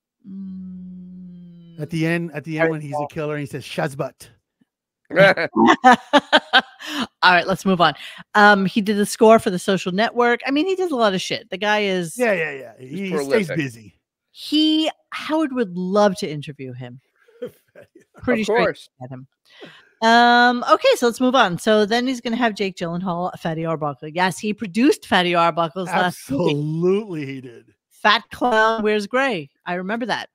At the end when he's a killer, he says Shazbat. All right, let's move on. He did the score for The Social Network. I mean, he does a lot of shit. The guy is yeah. He stays busy. Howard would love to interview him. Pretty sure at him. Okay, so let's move on. So then he's going to have Jake Gyllenhaal, Fatty Arbuckle. Yes, he produced Fatty Arbuckle's last movie. Absolutely, he did. Fat Clown Wears Gray. I remember that.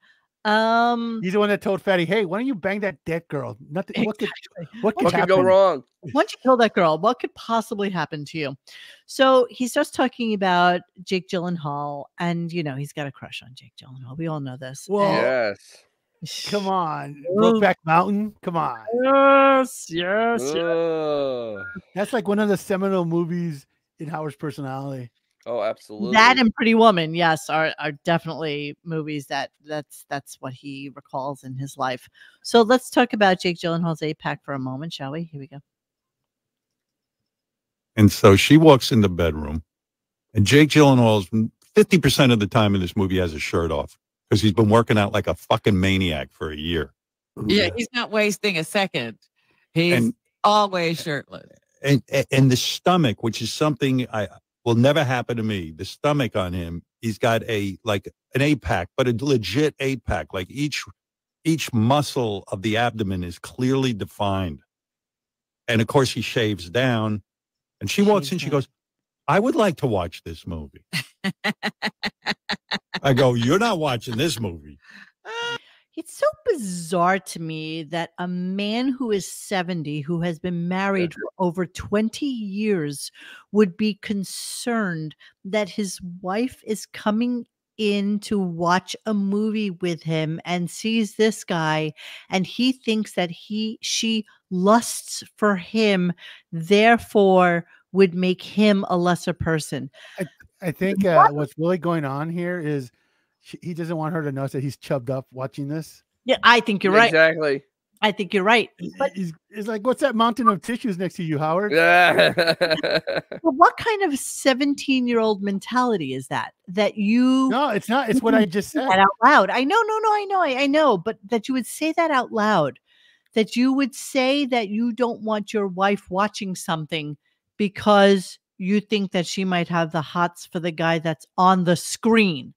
He's the one that told Fatty, "Hey, why don't you bang that dead girl? Nothing. Exactly. What could go wrong? Once you kill that girl, what could possibly happen to you?" So he starts talking about Jake Gyllenhaal, and you know he's got a crush on Jake Gyllenhaal. We all know this. Well, yes. Come on, Brokeback Mountain. Come on. Yes. That's like one of the seminal movies in Howard's personality. Oh, absolutely. That and Pretty Woman, yes, are definitely movies that's what he recalls in his life. So let's talk about Jake Gyllenhaal's 8-pack for a moment, shall we? Here we go. And so she walks in the bedroom, and Jake Gyllenhaal's 50% of the time in this movie has his shirt off because he's been working out like a fucking maniac for a year. Yeah, he's not wasting a second. He's always shirtless. And the stomach, which is something will never happen to me. The stomach on him, he's got an 8-pack, but a legit 8-pack. Like each muscle of the abdomen is clearly defined. And of course, he shaves down. And she walks in, she goes, "I would like to watch this movie." I go, "You're not watching this movie." It's so bizarre to me that a man who is 70, who has been married for over 20 years, would be concerned that his wife is coming in to watch a movie with him and sees this guy, and he thinks that she lusts for him, therefore would make him a lesser person. I think what's really going on here is he doesn't want her to notice that he's chubbed up watching this. Yeah, I think you're right. Exactly. I think you're right. But he's like, "What's that mountain of tissues next to you, Howard?" But what kind of 17-year-old mentality is that? That you? No, it's not. It's what I just said that out loud. I know. I know. But that you would say that out loud. That you would say that you don't want your wife watching something because you think that she might have the hots for the guy that's on the screen.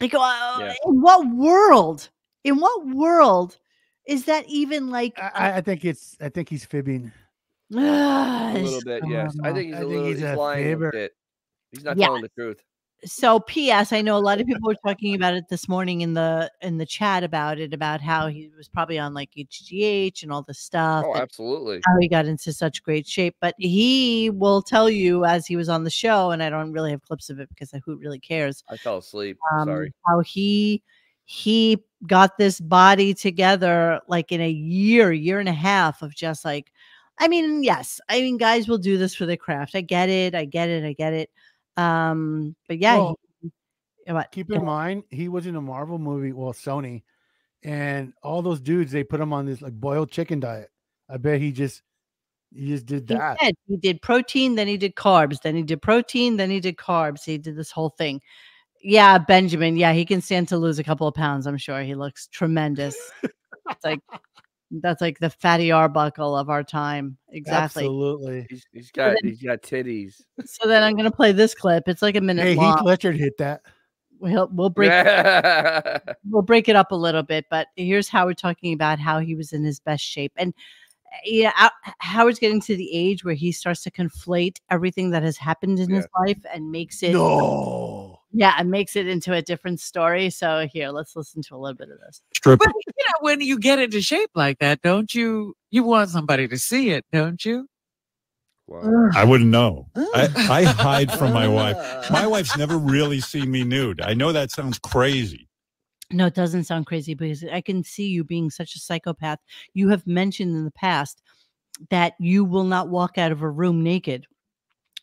Like, in what world? In what world is that even like? I think he's fibbing. A little bit, yes. I think he's lying a bit. He's not telling the truth. So, P.S. I know a lot of people were talking about it this morning in the chat about how he was probably on like HGH and all this stuff. Oh, absolutely. How he got into such great shape, but he will tell you as he was on the show, and I don't really have clips of it because who really cares? I fell asleep. Sorry. How he got this body together like in a year and a half of just like, I mean, yes, I mean, guys will do this for the craft. I get it. But yeah, well, keep in mind he was in a Marvel movie, well, Sony, and all those dudes, they put him on this like boiled chicken diet. I bet he just did that. He did protein, then he did carbs, then he did protein, then he did carbs. He did this whole thing. Yeah, Benjamin. Yeah, he can stand to lose a couple of pounds. I'm sure he looks tremendous. It's like that's like the Fatty Arbuckle of our time. Exactly. Absolutely. He's got titties. So then I'm gonna play this clip. It's like a minute long. Heath Ledger hit that. We'll break we'll break it up a little bit, but here's Howard talking about how he was in his best shape. And Howard's getting to the age where he starts to conflate everything that has happened in his life and makes it and makes it into a different story. So here, let's listen to a little bit of this. But when you get into shape like that, don't you want somebody to see it, don't you? Wow. I wouldn't know. I hide from my wife. My wife's never really seen me nude. I know that sounds crazy. No, it doesn't sound crazy because I can see you being such a psychopath. You have mentioned in the past that you will not walk out of a room naked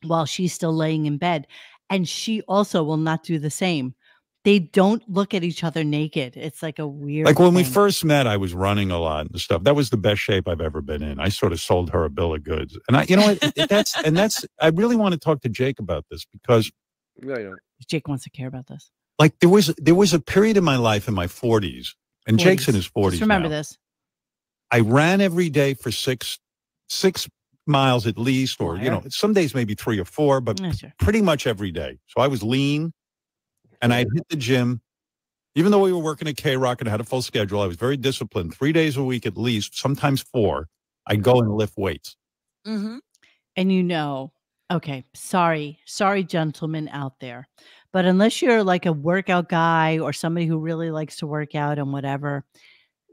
while she's still laying in bed. And she also will not do the same. They don't look at each other naked. It's like a weird Like when thing. we first met, I was running a lot and stuff. That was the best shape I've ever been in. I sort of sold her a bill of goods. And I really want to talk to Jake about this because Jake wants to care about this. Like there was a period in my life in my 40s, and 40s. Jake's in his 40s. Just remember now. this. I ran every day for six miles at least, or some days maybe 3 or 4, but pretty much every day. So I was lean, and I'd hit the gym. Even though we were working at K-Rock and had a full schedule, I was very disciplined. 3 days a week at least, sometimes 4. I'd go and lift weights. Mm-hmm. And okay, sorry, gentlemen out there. But unless you're like a workout guy or somebody who really likes to work out and whatever,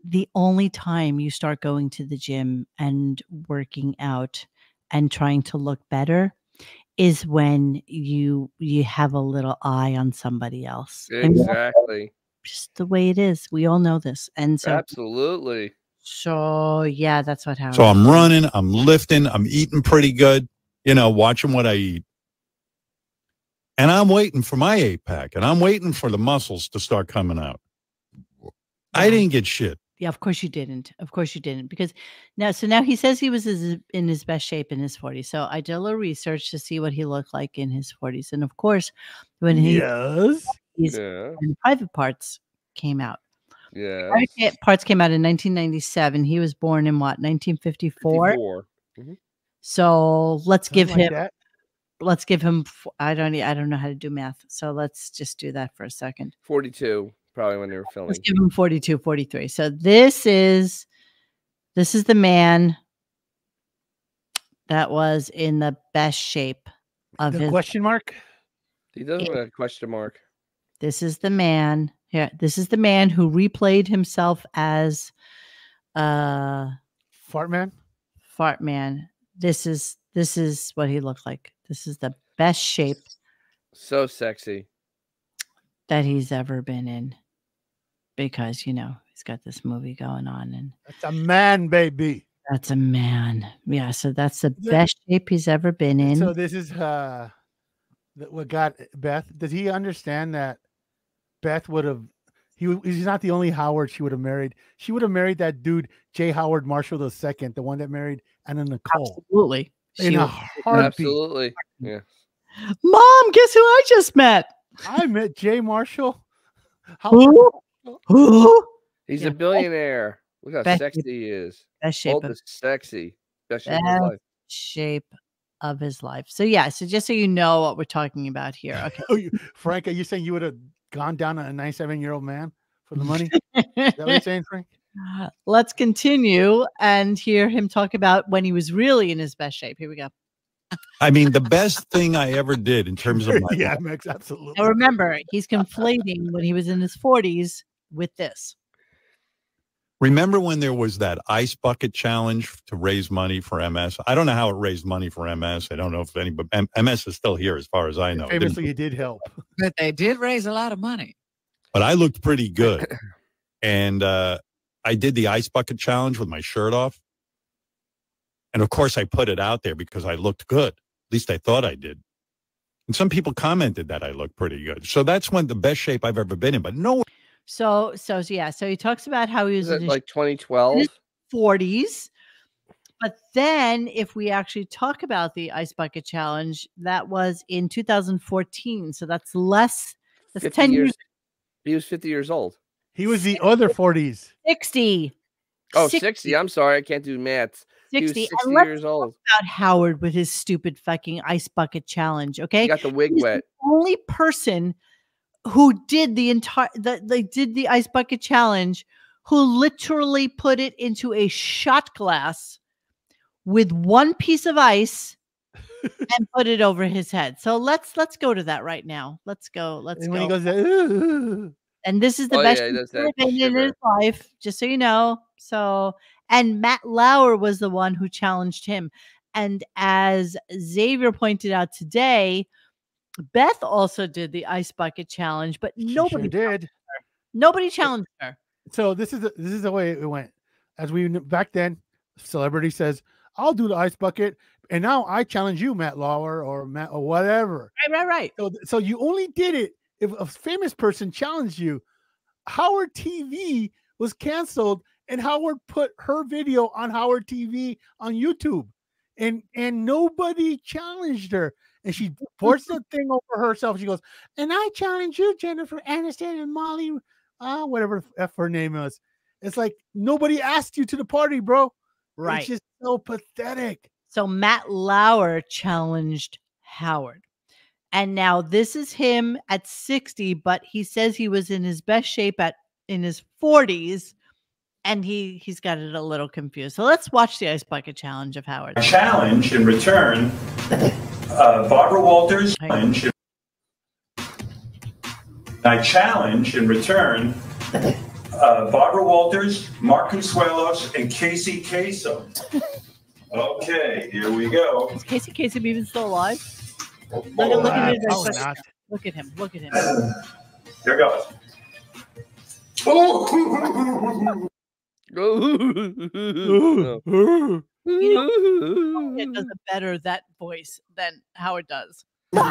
the only time you start going to the gym and working out and trying to look better is when you have a little eye on somebody else. Exactly. Just the way it is. We all know this. And so absolutely. So yeah, that's what happened. So I'm running, I'm lifting, I'm eating pretty good, watching what I eat. And I'm waiting for my 8-pack, and I'm waiting for the muscles to start coming out. I didn't get shit. Yeah, of course you didn't. Because now he says he was in his best shape in his 40s. So I did a little research to see what he looked like in his 40s. And of course, when his private parts came out. Yeah. Private parts came out in 1997. He was born in what, 1954? Mm-hmm. So let's give him I don't know how to do math. So let's just do that for a second. 42, probably when they were filming. Let's give him 42, 43. So this is the man that was in the best shape of his question mark. He doesn't have a question mark. This is the man here. This is the man who replayed himself as Fart Man. This is what he looked like. This is the best shape. So sexy. That he's ever been in. Because, he's got this movie going on. And that's a man, baby. That's a man. Yeah, so that's the best shape he's ever been in. So this is what got Beth. Does he understand that Beth would have... He's not the only Howard she would have married. She would have married that dude, J. Howard Marshall II, the one that married Anna Nicole. Absolutely. In a heartbeat. Absolutely. Yeah. Mom, guess who I just met? I met Jay Marshall. Who? He's a billionaire. Look how sexy he is. Best shape of sexy. Best shape of his life. Shape of his life. So yeah, so just so you know what we're talking about here. Okay. Frank, are you saying you would have gone down on a 97-year-old man for the money? Is that what you're saying, Frank? Let's continue and hear him talk about when he was really in his best shape. Here we go. I mean, the best thing I ever did in terms of my yeah, Max, absolutely. Now remember, he's conflating when he was in his 40s with this. Remember when there was that ice bucket challenge to raise money for MS? I don't know how it raised money for MS. I don't know if anybody, MS is still here as far as I know. Famously, it did help. But they did raise a lot of money. But I looked pretty good. And I did the ice bucket challenge with my shirt off. And of course, I put it out there because I looked good. At least I thought I did. And some people commented that I looked pretty good. So that's when the best shape I've ever been in. But no. So yeah. So he talks about how he was in like 2012, his 40s. But then if we actually talk about the ice bucket challenge, that was in 2014. So that's less. That's 10 years. He was 50 years old. He was the other 40s. 60. Oh, 60. I'm sorry. I can't do maths. 60. He was 60 years old. About Howard with his stupid fucking ice bucket challenge. Okay. He got the wig wet. The only person who did the entire, they did the ice bucket challenge, who literally put it into a shot glass with one piece of ice and put it over his head. So let's go to that right now. Let's go. Let's when go. he goes, and this is the best in his life, just so you know. So, and Matt Lauer was the one who challenged him. And as Xavier pointed out today, Beth also did the ice bucket challenge, but nobody did. Nobody challenged her. So this is the way it went. As we back then, celebrity says, "I'll do the ice bucket," and now I challenge you, Matt Lauer or Matt or whatever. Right. So you only did it if a famous person challenged you. Howard TV was canceled, and Howard put her video on Howard TV on YouTube, and nobody challenged her. And she forced the thing over herself. She goes, "And I challenge you, Jennifer Aniston and Molly, whatever F her name is." It's like nobody asked you to the party, bro. Right. It's just so pathetic. So Matt Lauer challenged Howard. And now this is him at 60, but he says he was in his best shape in his 40s. And he's got it a little confused. So let's watch the ice bucket challenge of Howard. Challenge in return. Barbara Walters. I challenge in return Barbara Walters, Mark Consuelos, and Casey Kasem. Okay, here we go. Is Casey Kasem even still alive? Look at him. Look at him. Here goes. It does a better that voice than Howard does. We're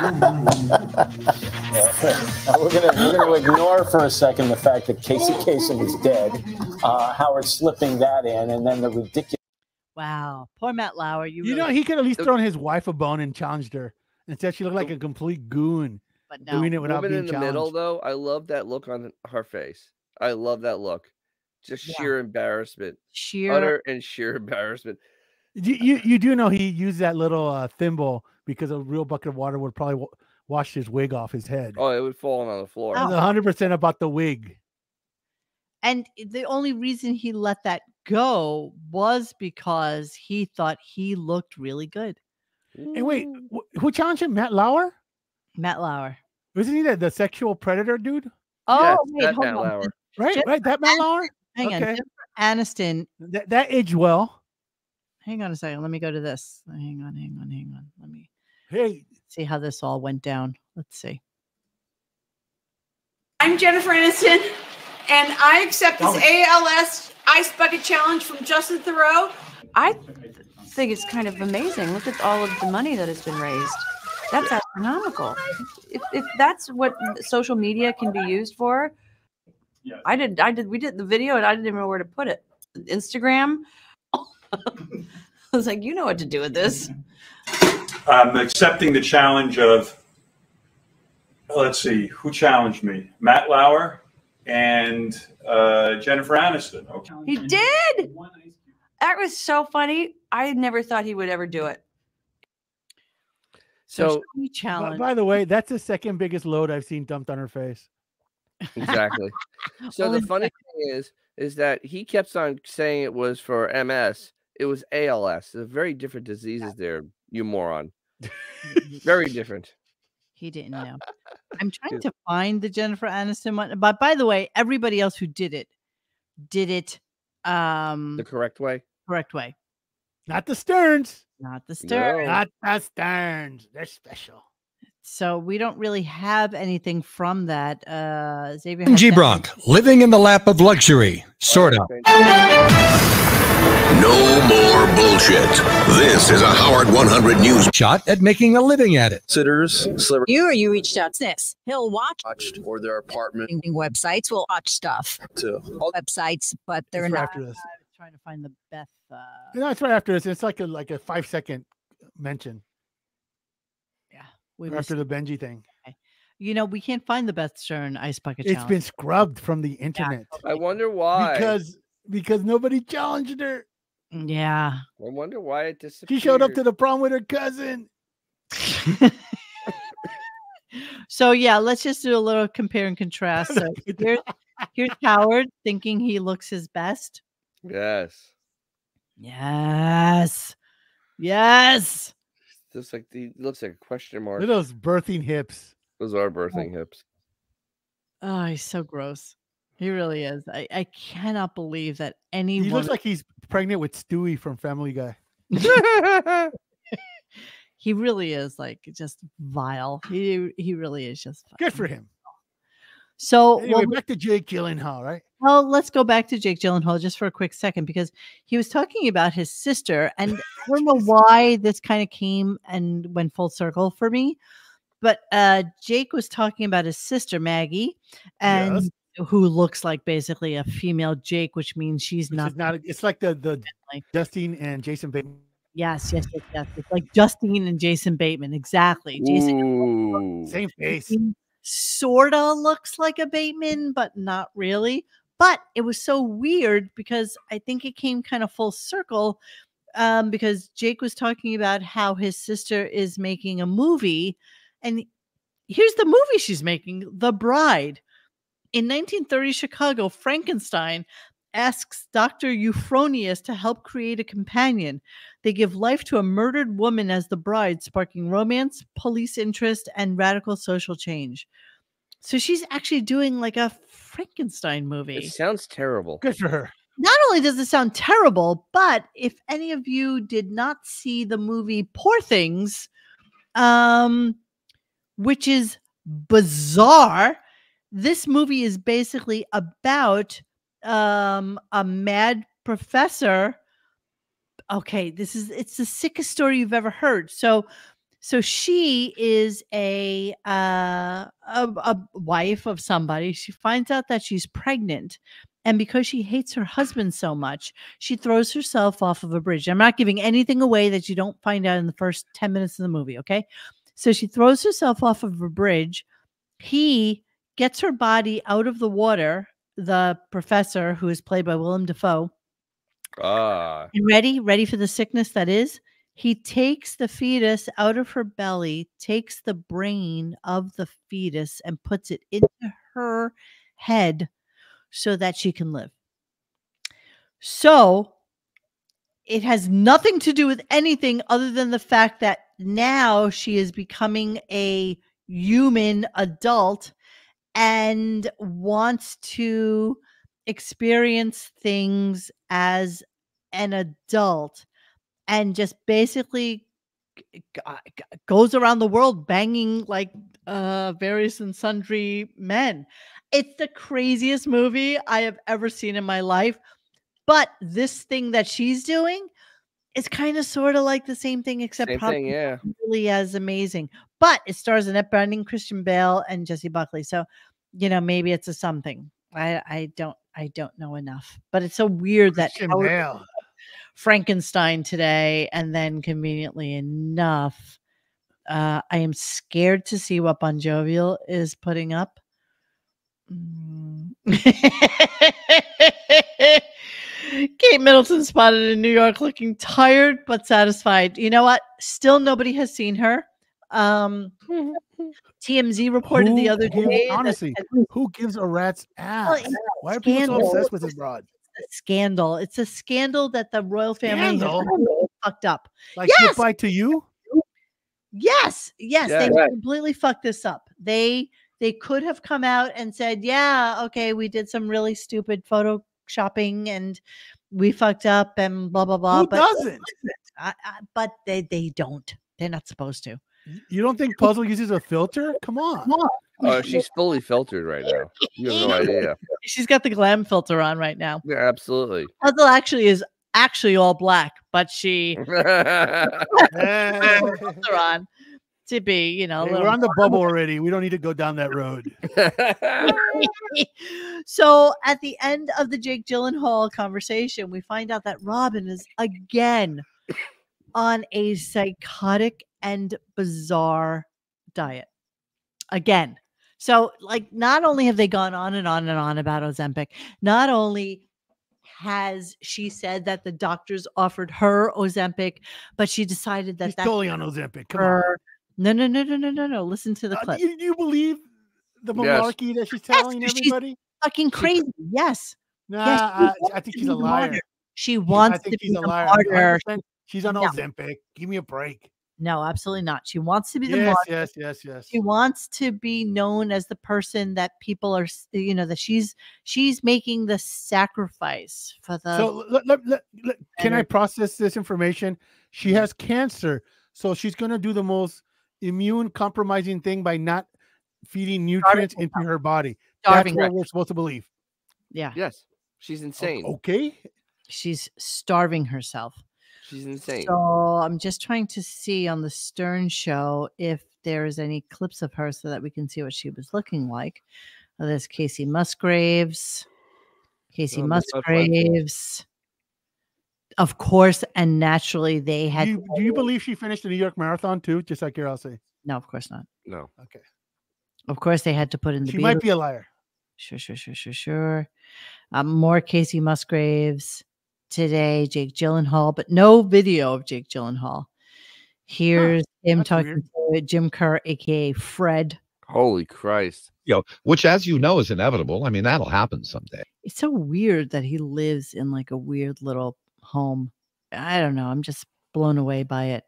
gonna ignore for a second the fact that Casey Kasem is dead. Howard slipping that in, and then the ridiculous. Wow, poor Matt Lauer. You know, he could at least thrown his wife a bone and challenged her. Instead, she looked like a complete goon. But no, doing it without being in the middle, though, I love that look on her face. I love that look. Just sheer embarrassment. Utter and sheer embarrassment. You do know he used that little thimble because a real bucket of water would probably wash his wig off his head. Oh, it would fall on the floor. It's 100% about the wig. And the only reason he let that go was because he thought he looked really good. And wait, who challenged him? Matt Lauer? Matt Lauer. Wasn't he the sexual predator dude? Oh, yes, wait, that hold Matt on. Lauer. Right, that Matt Lauer? Hang on. Jennifer Aniston. That aged well. Hang on a second. Let me go to this. Hang on. Let me see how this all went down. Let's see. I'm Jennifer Aniston, and I accept this ALS Ice Bucket Challenge from Justin Theroux. I think it's kind of amazing. Look at all of the money that has been raised. That's astronomical. If that's what social media can be used for, we did the video and I didn't even know where to put it. Instagram. I was like, you know what to do with this. I'm accepting the challenge of, let's see, who challenged me? Matt Lauer and Jennifer Aniston. Okay. He did. That was so funny. I never thought he would ever do it. So challenge. By the way, that's the second biggest load I've seen dumped on her face. Exactly. So the funny thing is that he kept on saying it was for MS. It was ALS. They're very different diseases there, you moron. Very different. He didn't know. I'm trying to find the Jennifer Aniston one. But by the way, everybody else who did it the correct way. Correct way. Not the Sterns. Not the Sterns. Not the Sterns. They're special. So we don't really have anything from that. Xavier. G. Bronk, living in the lap of luxury, sort of. No more bullshit. This is a Howard 100 News shot at making a living at it. Sitters, sliver. You reached out to this. He'll watched or their apartment websites will watch stuff to websites, but they're It's right not. after this. Trying to find the Beth. No, it's right after this. It's like a 5-second mention. We after the Benji thing. Okay. You know, we can't find the Beth Stern Ice Bucket It's Challenge. been scrubbed from the internet. I wonder why. Because nobody challenged her. Yeah. I wonder why it disappeared. She showed up to the prom with her cousin. So yeah, let's just do a little compare and contrast. So here's Howard thinking he looks his best. Yes. Yes. Yes. Looks like a question mark. Look at those birthing hips. Those are birthing hips. Oh, he's so gross. He really is. I cannot believe that anyone. He looks like he's pregnant with Stewie from Family Guy. He really is like just vile. He really is just vile. Good for him. So anyway, back to Jake Gyllenhaal, right? Well, let's go back to Jake Gyllenhaal just for a quick second, because he was talking about his sister, and I don't know why this kind of came and went full circle for me, but Jake was talking about his sister Maggie, and who looks like basically a female Jake, which means she's not. It's like the Justine and Jason Bateman. Yes. It's like Justine and Jason Bateman, exactly. Jason, same face. Sorta looks like a Bateman, but not really. But it was so weird because I think it came kind of full circle, because Jake was talking about how his sister is making a movie, and here's the movie she's making, The Bride. In 1930 Chicago, Frankenstein asks Dr. Euphronius to help create a companion. They give life to a murdered woman as the bride, sparking romance, police interest, and radical social change. So she's actually doing like a Frankenstein movie. It sounds terrible. Good for her. Not only does it sound terrible, but if any of you did not see the movie Poor Things, which is bizarre, this movie is basically about a mad professor. Okay, it's the sickest story you've ever heard. So she is a wife of somebody. She finds out that she's pregnant, and because she hates her husband so much, she throws herself off of a bridge. I'm not giving anything away that you don't find out in the first 10 minutes of the movie, okay? So she throws herself off of a bridge. He gets her body out of the water, the professor, who is played by Willem Dafoe. You ready for the sickness that is? He takes the fetus out of her belly, takes the brain of the fetus, and puts it into her head so that she can live. So it has nothing to do with anything other than the fact that now she is becoming a human adult and wants to experience things as an adult, and just basically goes around the world banging like various and sundry men. It's the craziest movie I have ever seen in my life. But this thing that she's doing is kind of sort of like the same thing, except probably not really as amazing. But it stars Annette Bening, Christian Bale, and Jessie Buckley. So, you know, maybe it's a something. I don't know enough. But it's so weird that Frankenstein today, and then conveniently enough, I am scared to see what Bon Jovial is putting up. Kate Middleton spotted in New York looking tired but satisfied. You know what? Still nobody has seen her. TMZ reported the other day. Honestly, who gives a rat's ass? Why are people so obsessed with this broad? Scandal. It's a scandal that the royal family has fucked up. Like Goodbye to You? Yes. They completely fucked this up. They could have come out and said, yeah, okay, we did some really stupid photoshopping and we fucked up and blah, blah, blah. Who doesn't? But they don't. They're not supposed to. You don't think Puzzle uses a filter? Come on. Oh, she's fully filtered right now. You have no idea. She's got the glam filter on right now. Yeah, absolutely. Puzzle actually is all black, but she filter on to be, you know, Hey, we're on the bubble already. We don't need to go down that road. So at the end of the Jake Gyllenhaal conversation, we find out that Robin is again on a psychotic and bizarre diet. Again. So, like, not only have they gone on and on and on about Ozempic, not only has she said that the doctors offered her Ozempic, but she decided that She's totally on Ozempic. Come her. No. Listen to the clip. Do you believe the malarkey that she's telling everybody? She's fucking crazy. Yes. Nah, yes, I think she's a liar. She wants to be a martyr. She's on Ozempic. Give me a break. No, absolutely not. She wants to be the martyr. Yes. She wants to be known as the person that people are, you know, that she's making the sacrifice for the. So can I process this information? She has cancer, so she's going to do the most immune compromising thing by not feeding nutrients into her body. That's what we're supposed to believe. Yeah. Yes. She's insane. Okay. She's starving herself. She's insane. So I'm just trying to see on the Stern show if there's any clips of her so that we can see what she was looking like. Oh, there's Casey Musgraves. Of course, and naturally they had. Do you believe she finished the New York Marathon too? Just like you're all saying. No, of course not. No. Okay. Of course they had to put in the. She might be a liar. Sure. More Casey Musgraves. Today, Jake Gyllenhaal, but no video of Jake Gyllenhaal. Here's him talking to Jim Kerr, aka Fred. Holy Christ. Which, as you know, is inevitable. I mean, that'll happen someday. It's so weird that he lives in like a weird little home. I don't know. I'm just blown away by it.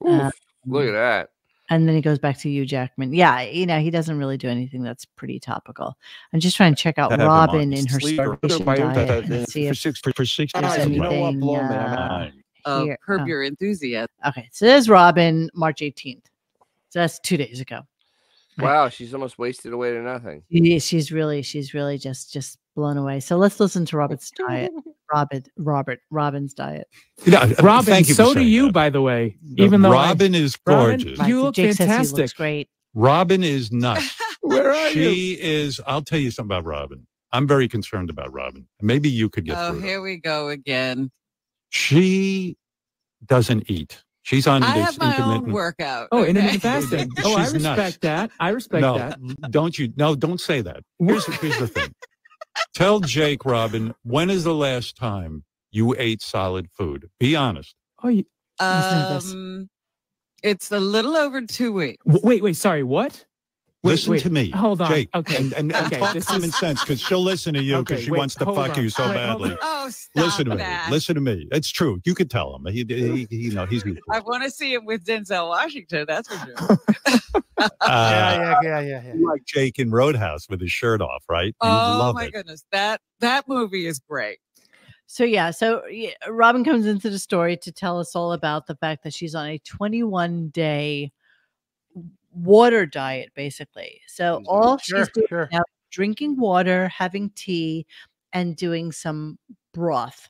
Look at that. And then he goes back to Hugh Jackman. Yeah, you know, he doesn't really do anything that's pretty topical. I'm just trying to check out Robin in her starvation diet and see if there's anything here. Curb Your Enthusiasm. Okay, so there's Robin, March 18th. So that's 2 days ago. Wow, she's almost wasted away to nothing. She's really just blown away. So let's listen to Robert's diet. Robin's diet. Yeah, Robin, thank you so do you, that. by the way. Even though Robin is gorgeous. Robin, you look Jake fantastic. Says he looks great. Robin is nuts. Where are you? She is. I'll tell you something about Robin. I'm very concerned about Robin. Maybe you could get through it. Here we go again. She doesn't eat. She's on I this have my intermittent own workout. Oh, okay? intermittent fasting. Oh, I She's respect nuts. that. I respect that. Don't you? No, don't say that. Here's the thing. Tell Jake, Robin, when is the last time you ate solid food? Be honest. Oh, it's a little over 2 weeks. Wait. Sorry, what? Listen to me. Hold on. Jake. Okay. And talk common sense, because she'll listen to you because she wants to fuck you so badly. Oh, stop Listen to that. me. Listen to me. It's true. You could tell him. He's I want to see him with Denzel Washington. That's for sure. Yeah. You like Jake in Roadhouse with his shirt off, right? You love my it. goodness, that movie is great. So Robin comes into the story to tell us all about the fact that she's on a 21-day water diet, basically. So all she's doing now, drinking water, having tea, and doing some broth.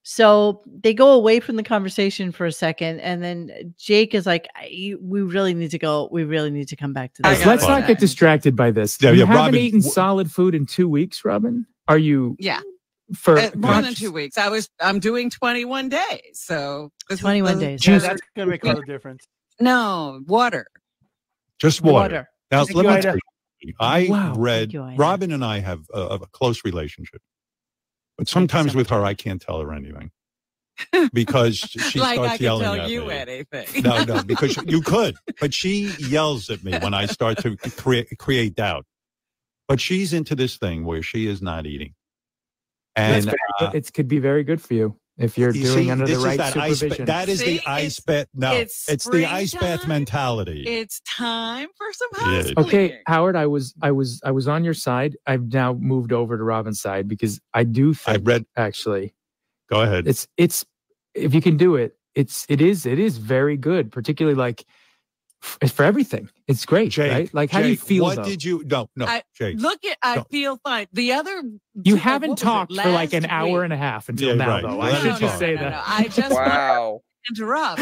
So they go away from the conversation for a second, and then Jake is like, we really need to go. We really need to come back to this. Let's not get distracted by this. Yeah, you haven't Robin, eaten solid food in 2 weeks, Robin? Are you? Yeah. For more than 2 weeks. I'm doing 21 days. So 21 days. Yeah, that's gonna make all the difference. No, water. Just water. Now, Thank let you, me Ida. tell you, I read, Thank you, Ida. Robin and I have a close relationship. But sometimes with her, I can't tell her anything. Because she like starts I can yelling tell at you me. anything. No, because you could. But she yells at me when I start to create doubt. But she's into this thing where she is not eating. And it could be very good for you if you're doing under the right supervision. That is the ice bath. No, it's the ice bath mentality. It's time for some house Okay, cleaning. Howard, I was on your side. I've now moved over to Robin's side because I do think actually. Go ahead. It's if you can do it, it is very good, particularly like It's for everything. It's great, Jake, right? Like, how do you Jake, feel? What though? did you? No, Jake. I feel fine. The other, You what haven't was it, talked for like an last hour week? and a half until Yeah, now, right. though. Let I him should just talk. say No, that. I just Wow. interrupt.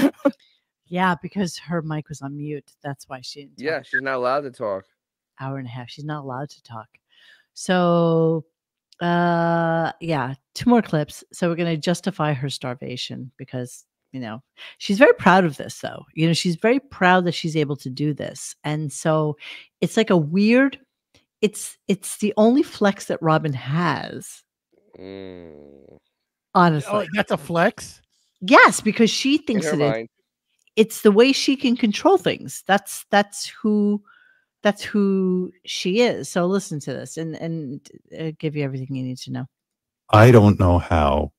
Yeah, because her mic was on mute. That's why she didn't talk. Yeah, she's not allowed to talk. Hour and a half. She's not allowed to talk. So, yeah, 2 more clips. So we're going to justify her starvation because, she's very proud of this, though. She's very proud that she's able to do this. And so it's like a weird, it's the only flex that Robin has. Honestly. Oh, that's a flex? Yes, because she thinks her it is. mind. It's the way she can control things. That's who she is. So listen to this and give you everything you need to know. I don't know how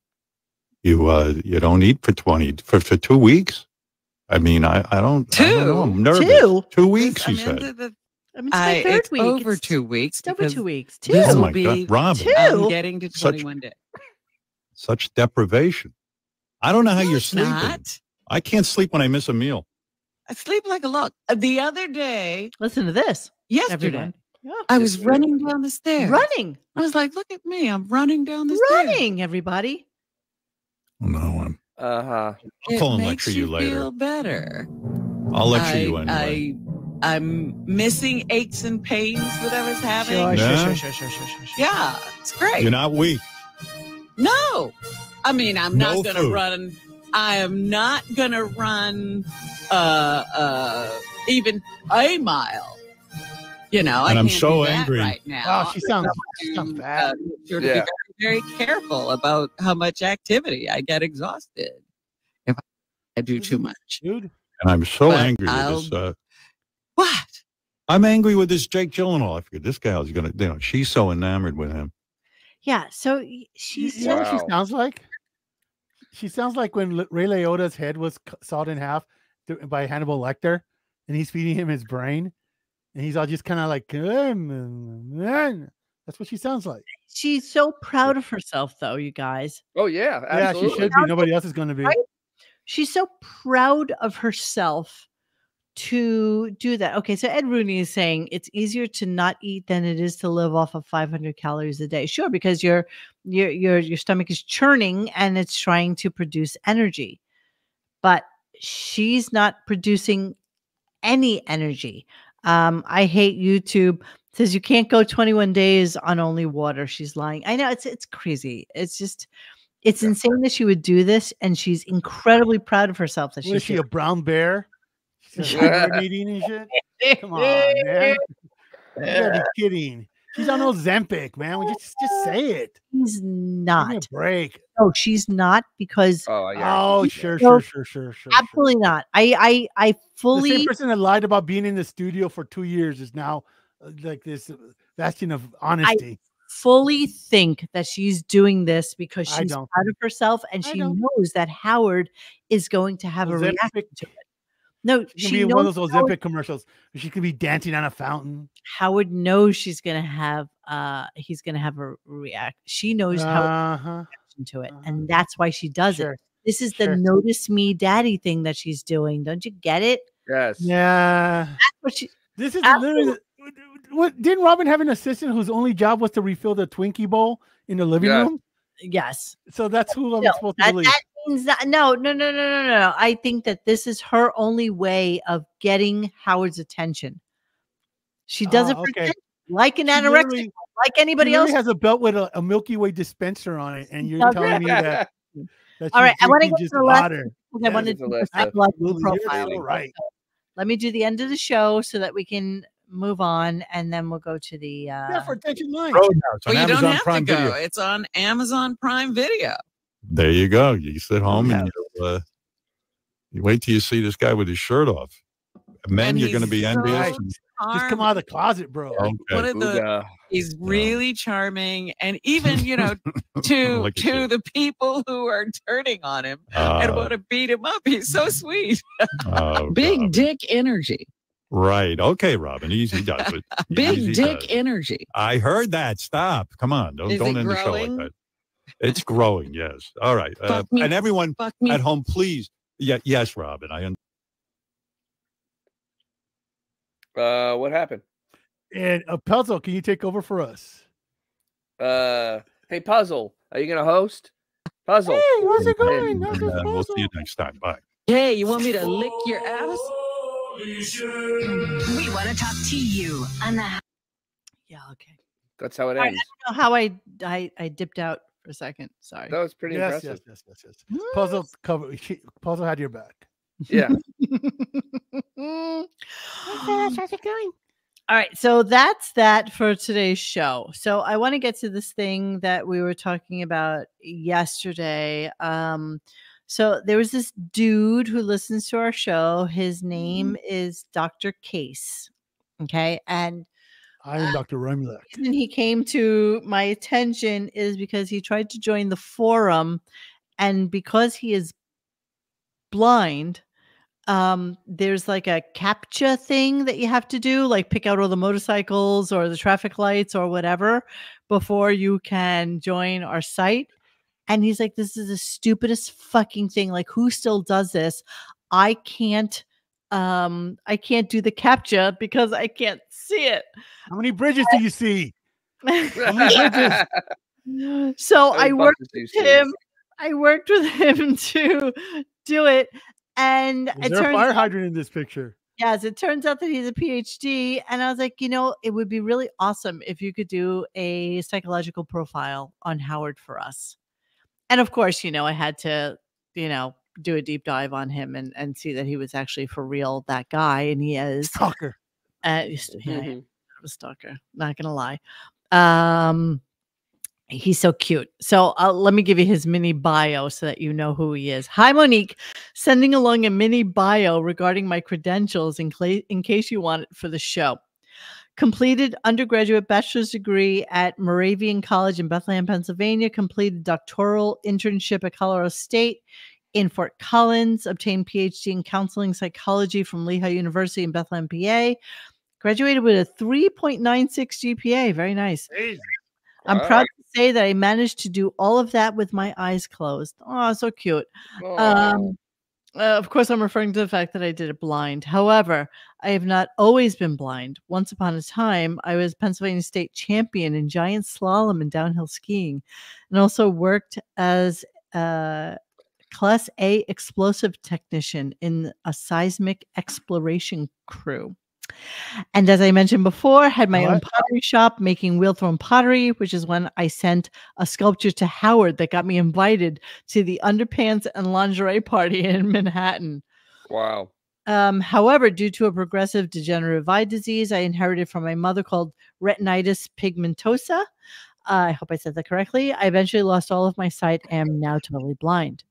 you don't eat for 2 weeks. I mean, I don't know. I'm nervous. 2 weeks, you said. It's my third it's week. over 2 weeks. It's over because 2 weeks. This Oh will my be God, Robin. I'm getting to 21 days. Such deprivation. I don't know how you're it's sleeping. not. I can't sleep when I miss a meal. I sleep like a log. The other day, listen to this. Yesterday, Everyone. Yeah. I was running down the stairs. Running. I was like, look at me. I'm running down the stairs. Running, everybody. No, I'll call and lecture you later. Feel better. I'll lecture you anyway. I'm missing aches and pains that I was having. Sure. Yeah, it's great. You're not weak. No, I mean, I'm No not going to food. run. I am not going to run even a mile. And I I'm can't so do that angry. right now. Oh, she sounds bad. Sure to be very, very careful about how much activity. I get exhausted if I do too much. Dude. And I'm so But angry with this. What? I'm angry with this Jake Gyllenhaal. I figured this gal's going to, she's so enamored with him. Yeah. So she's You know what she sounds like? She sounds like when Ray Liotta's head was sawed in half by Hannibal Lecter, and he's feeding him his brain, and he's all just kind of like, that's what she sounds like. She's so proud of herself, though, you guys. Oh yeah, absolutely. Yeah, she should be. Nobody else is going to be. Right? She's so proud of herself to do that. Okay, so Ed Rooney is saying it's easier to not eat than it is to live off of 500 calories a day. Sure, because your stomach is churning and it's trying to produce energy, but she's not producing any energy. I hate YouTube. Says you can't go 21 days on only water. She's lying. I know it's crazy. It's just it's insane that she would do this, and she's incredibly proud of herself that What is she's she, a brown bear? She's hibernating and shit. Come on, man. You gotta be kidding. She's on Ozempic, man. We just say it. She's not. Give me a break. No, she's not because. Oh, sure. Absolutely not. I fully. The same person that lied about being in the studio for 2 years is now like this bastion of honesty. I fully think that she's doing this because she's don't. proud of herself, and she knows that Howard is going to have a reaction to it. No, she can be in one of those Ozempic commercials. She could be dancing on a fountain. Howard knows she's gonna have he's gonna have a react. She knows how reaction to it, and that's why she does it. This is the notice me daddy thing that she's doing. Don't you get it? Yes. Yeah. That's what she This is literally what didn't Robin have an assistant whose only job was to refill the Twinkie bowl in the living room? Yes. So that's who I'm supposed to that, believe. that means that no. I think that this is her only way of getting Howard's attention. She does it for attention, like an anorexic, like anybody else. She has a belt with a Milky Way dispenser on it, and you're telling me that. All right, I want to get to just the last. water. I want to do the psychological profiling. Right. Let me do the end of the show so that we can move on, and then we'll go to the for attention line. Roadhouse on Well, you don't Amazon have Prime to go. Video. It's on Amazon Prime Video. There you go. You sit home and you wait till you see this guy with his shirt off. Men, And you're going to be he's envious. so Just come out of the closet, bro. Okay. He's really charming, and even to Look at you. the people who are turning on him and want to beat him up, he's so sweet. Oh, Big dick energy. Right. Okay, Robin. Easy does it. Big Easy dick does. energy. I heard that. Stop. Come on. Is Don't it end the show like growing? that. It's growing. Yes. All right. Fuck me. And everyone Fuck me. at home, please. Yeah. Yes, Robin. What happened? And Puzzle, can you take over for us? Hey, Puzzle, are you gonna host? Puzzle, hey, how's it going? We'll see you next time. Bye. Hey, you want me to lick your ass? We want to talk to you on the. Yeah, okay. That's how it I ends. don't know how I dipped out for a second. Sorry. That was pretty Yes. impressive. Puzzle cover. Puzzle had your back. Yeah. How's it going? All right, so that's that for today's show. So I want to get to this thing that we were talking about yesterday. So there was this dude who listens to our show. His name is Dr. Case. Okay, and I'm Dr. Remulek. the reason he came to my attention is because he tried to join the forum, and because he is blind, there's like a CAPTCHA thing that you have to do, like pick out all the motorcycles or the traffic lights or whatever before you can join our site. And he's like, this is the stupidest fucking thing. Like, who still does this? I can't do the CAPTCHA because I can't see it. How many bridges do you see? How many bridges? So I worked with him. I worked with him to do it. And Is there a fire hydrant in this picture? Yes, it turns out that he's a PhD. And I was like, it would be really awesome if you could do a psychological profile on Howard for us. And of course, I had to, do a deep dive on him and see that he was actually for real that guy. And he is. Stalker. He's a stalker. Not going to lie. He's so cute. So let me give you his mini bio so that you know who he is. Hi, Monique. Sending along a mini bio regarding my credentials in case you want it for the show. Completed undergraduate bachelor's degree at Moravian College in Bethlehem, Pennsylvania. Completed doctoral internship at Colorado State in Fort Collins. Obtained PhD in counseling psychology from Lehigh University in Bethlehem, PA. Graduated with a 3.96 GPA. Very nice. Amazing. I'm proud to say that I managed to do all of that with my eyes closed. Oh, so cute. Of course, I'm referring to the fact that I did it blind. However, I have not always been blind. Once upon a time, I was Pennsylvania state champion in giant slalom and downhill skiing, and also worked as a Class A explosive technician in a seismic exploration crew. And as I mentioned before, had my own pottery shop making wheel thrown pottery, which is when I sent a sculpture to Howard that got me invited to the underpants and lingerie party in Manhattan. Wow. However, due to a progressive degenerative eye disease I inherited from my mother called retinitis pigmentosa, I hope I said that correctly, I eventually lost all of my sight and am now totally blind.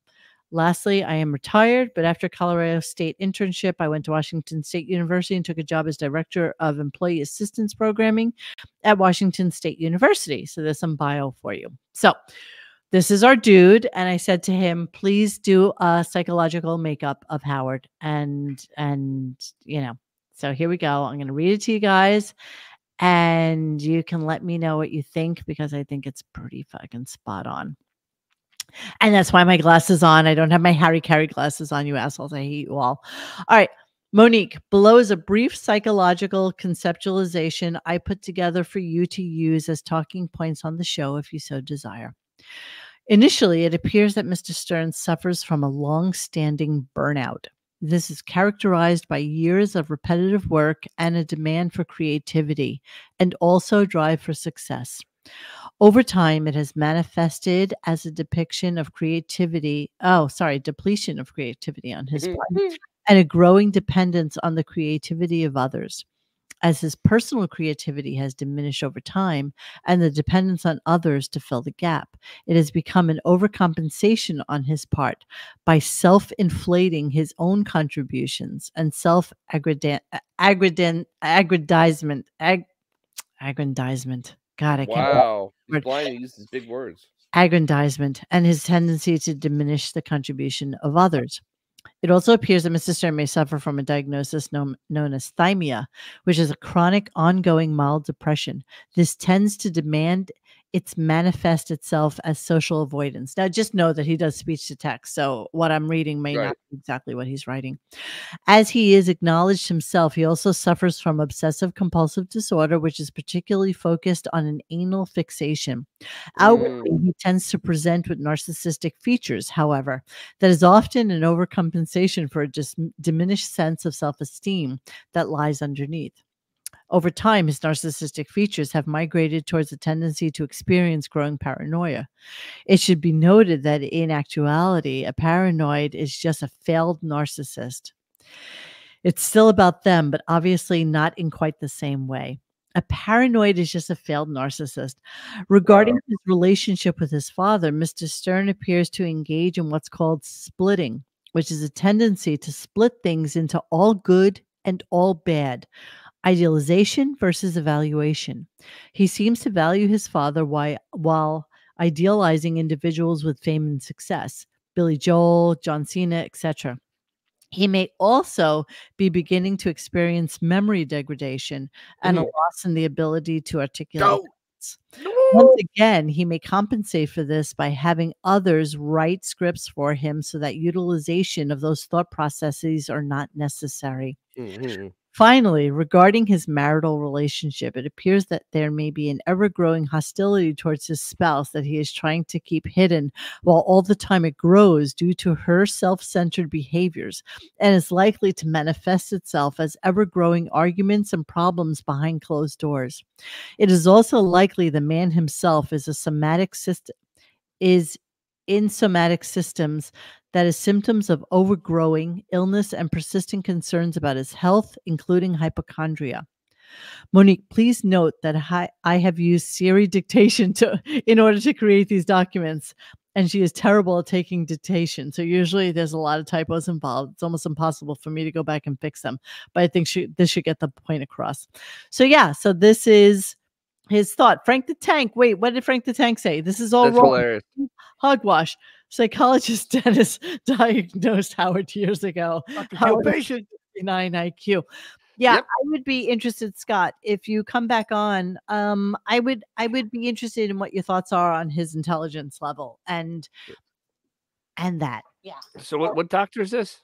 Lastly, I am retired, but after Colorado State internship, I went to Washington State University and took a job as Director of Employee Assistance Programming at Washington State University. So there's some bio for you. So this is our dude. And I said to him, please do a psychological makeup of Howard. And so here we go. I'm going to read it to you guys. And you can let me know what you think, because I think it's pretty fucking spot on. And that's why my glasses on. I don't have my Harry Carey glasses on, you assholes. I hate you all. All right. Monique, below is a brief psychological conceptualization I put together for you to use as talking points on the show if you so desire. Initially, it appears that Mr. Stern suffers from a long-standing burnout. This is characterized by years of repetitive work and a demand for creativity, and also drive for success. Over time, it has manifested as a depletion of creativity on his part, and a growing dependence on the creativity of others. As his personal creativity has diminished over time and the dependence on others to fill the gap, it has become an overcompensation on his part by self-inflating his own contributions and self-aggrandizement. God, I can't. Wow. He's blind. He uses big words. Aggrandizement and his tendency to diminish the contribution of others. It also appears that Mr. Stern may suffer from a diagnosis known as thymia, which is a chronic, ongoing mild depression. This tends to demand it's manifest itself as social avoidance. Now, just know that he does speech to text, so what I'm reading may not be exactly what he's writing. As he is acknowledged himself, he also suffers from obsessive compulsive disorder, which is particularly focused on an anal fixation. Outwardly, he tends to present with narcissistic features, however, that is often an overcompensation for a diminished sense of self-esteem that lies underneath. Over time, his narcissistic features have migrated towards a tendency to experience growing paranoia. It should be noted that in actuality, a paranoid is just a failed narcissist. It's still about them, but obviously not in quite the same way. A paranoid is just a failed narcissist. Regarding his relationship with his father, Mr. Stern appears to engage in what's called splitting, which is a tendency to split things into all good and all bad. Idealization versus evaluation. He seems to value his father while idealizing individuals with fame and success, Billy Joel, John Cena, etc. He may also be beginning to experience memory degradation and a loss in the ability to articulate thoughts. Once again, he may compensate for this by having others write scripts for him so that utilization of those thought processes are not necessary. Finally, regarding his marital relationship, it appears that there may be an ever-growing hostility towards his spouse that he is trying to keep hidden, while all the time it grows due to her self-centered behaviors, and is likely to manifest itself as ever-growing arguments and problems behind closed doors. It is also likely the man himself is in somatic systems that is symptoms of overgrowing illness and persistent concerns about his health, including hypochondria. Monique, please note that I have used Siri dictation in order to create these documents, and she is terrible at taking dictation. So usually there's a lot of typos involved. It's almost impossible for me to go back and fix them. But I think this should get the point across. So yeah, so this is his thought. Frank the Tank. Wait, what did Frank the Tank say? This is all wrong. Hilarious. Hogwash. Psychologist Dennis diagnosed Howard years ago. Howard patient. 59 IQ. Yeah, I would be interested, Scott, if you come back on. I would be interested in what your thoughts are on his intelligence level and that. Yeah. So what doctor is this?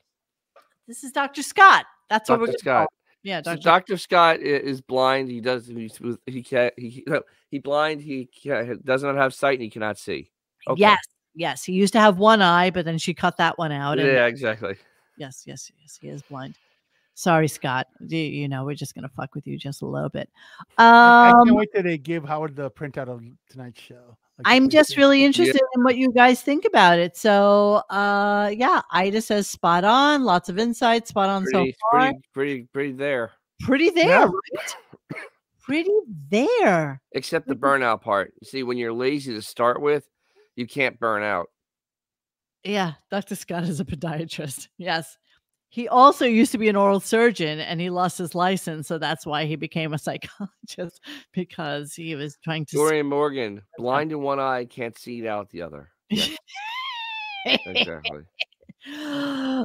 This is Dr. Scott. That's what we're Dr. gonna Scott. call. Yeah, So Dr. Scott is blind. He blind. He does not have sight and he cannot see. Okay. Yes. He used to have one eye, but then she cut that one out. Yeah, exactly. Yes. He is blind. Sorry, Scott. You know, we're just gonna fuck with you just a little bit. I can't wait till they give Howard the printout of tonight's show. I'm just really interested in what you guys think about it. So, yeah, Ida says spot on. Lots of insights. Spot on so far. Pretty there. Pretty there, right? Pretty there. Except the burnout part. You see, when you're lazy to start with, you can't burn out. Yeah, Dr. Scott is a podiatrist. Yes. He also used to be an oral surgeon and he lost his license. So that's why he became a psychologist, because he was trying to. Dorian Morgan, blind in one eye, can't see out the other. Yes. Exactly.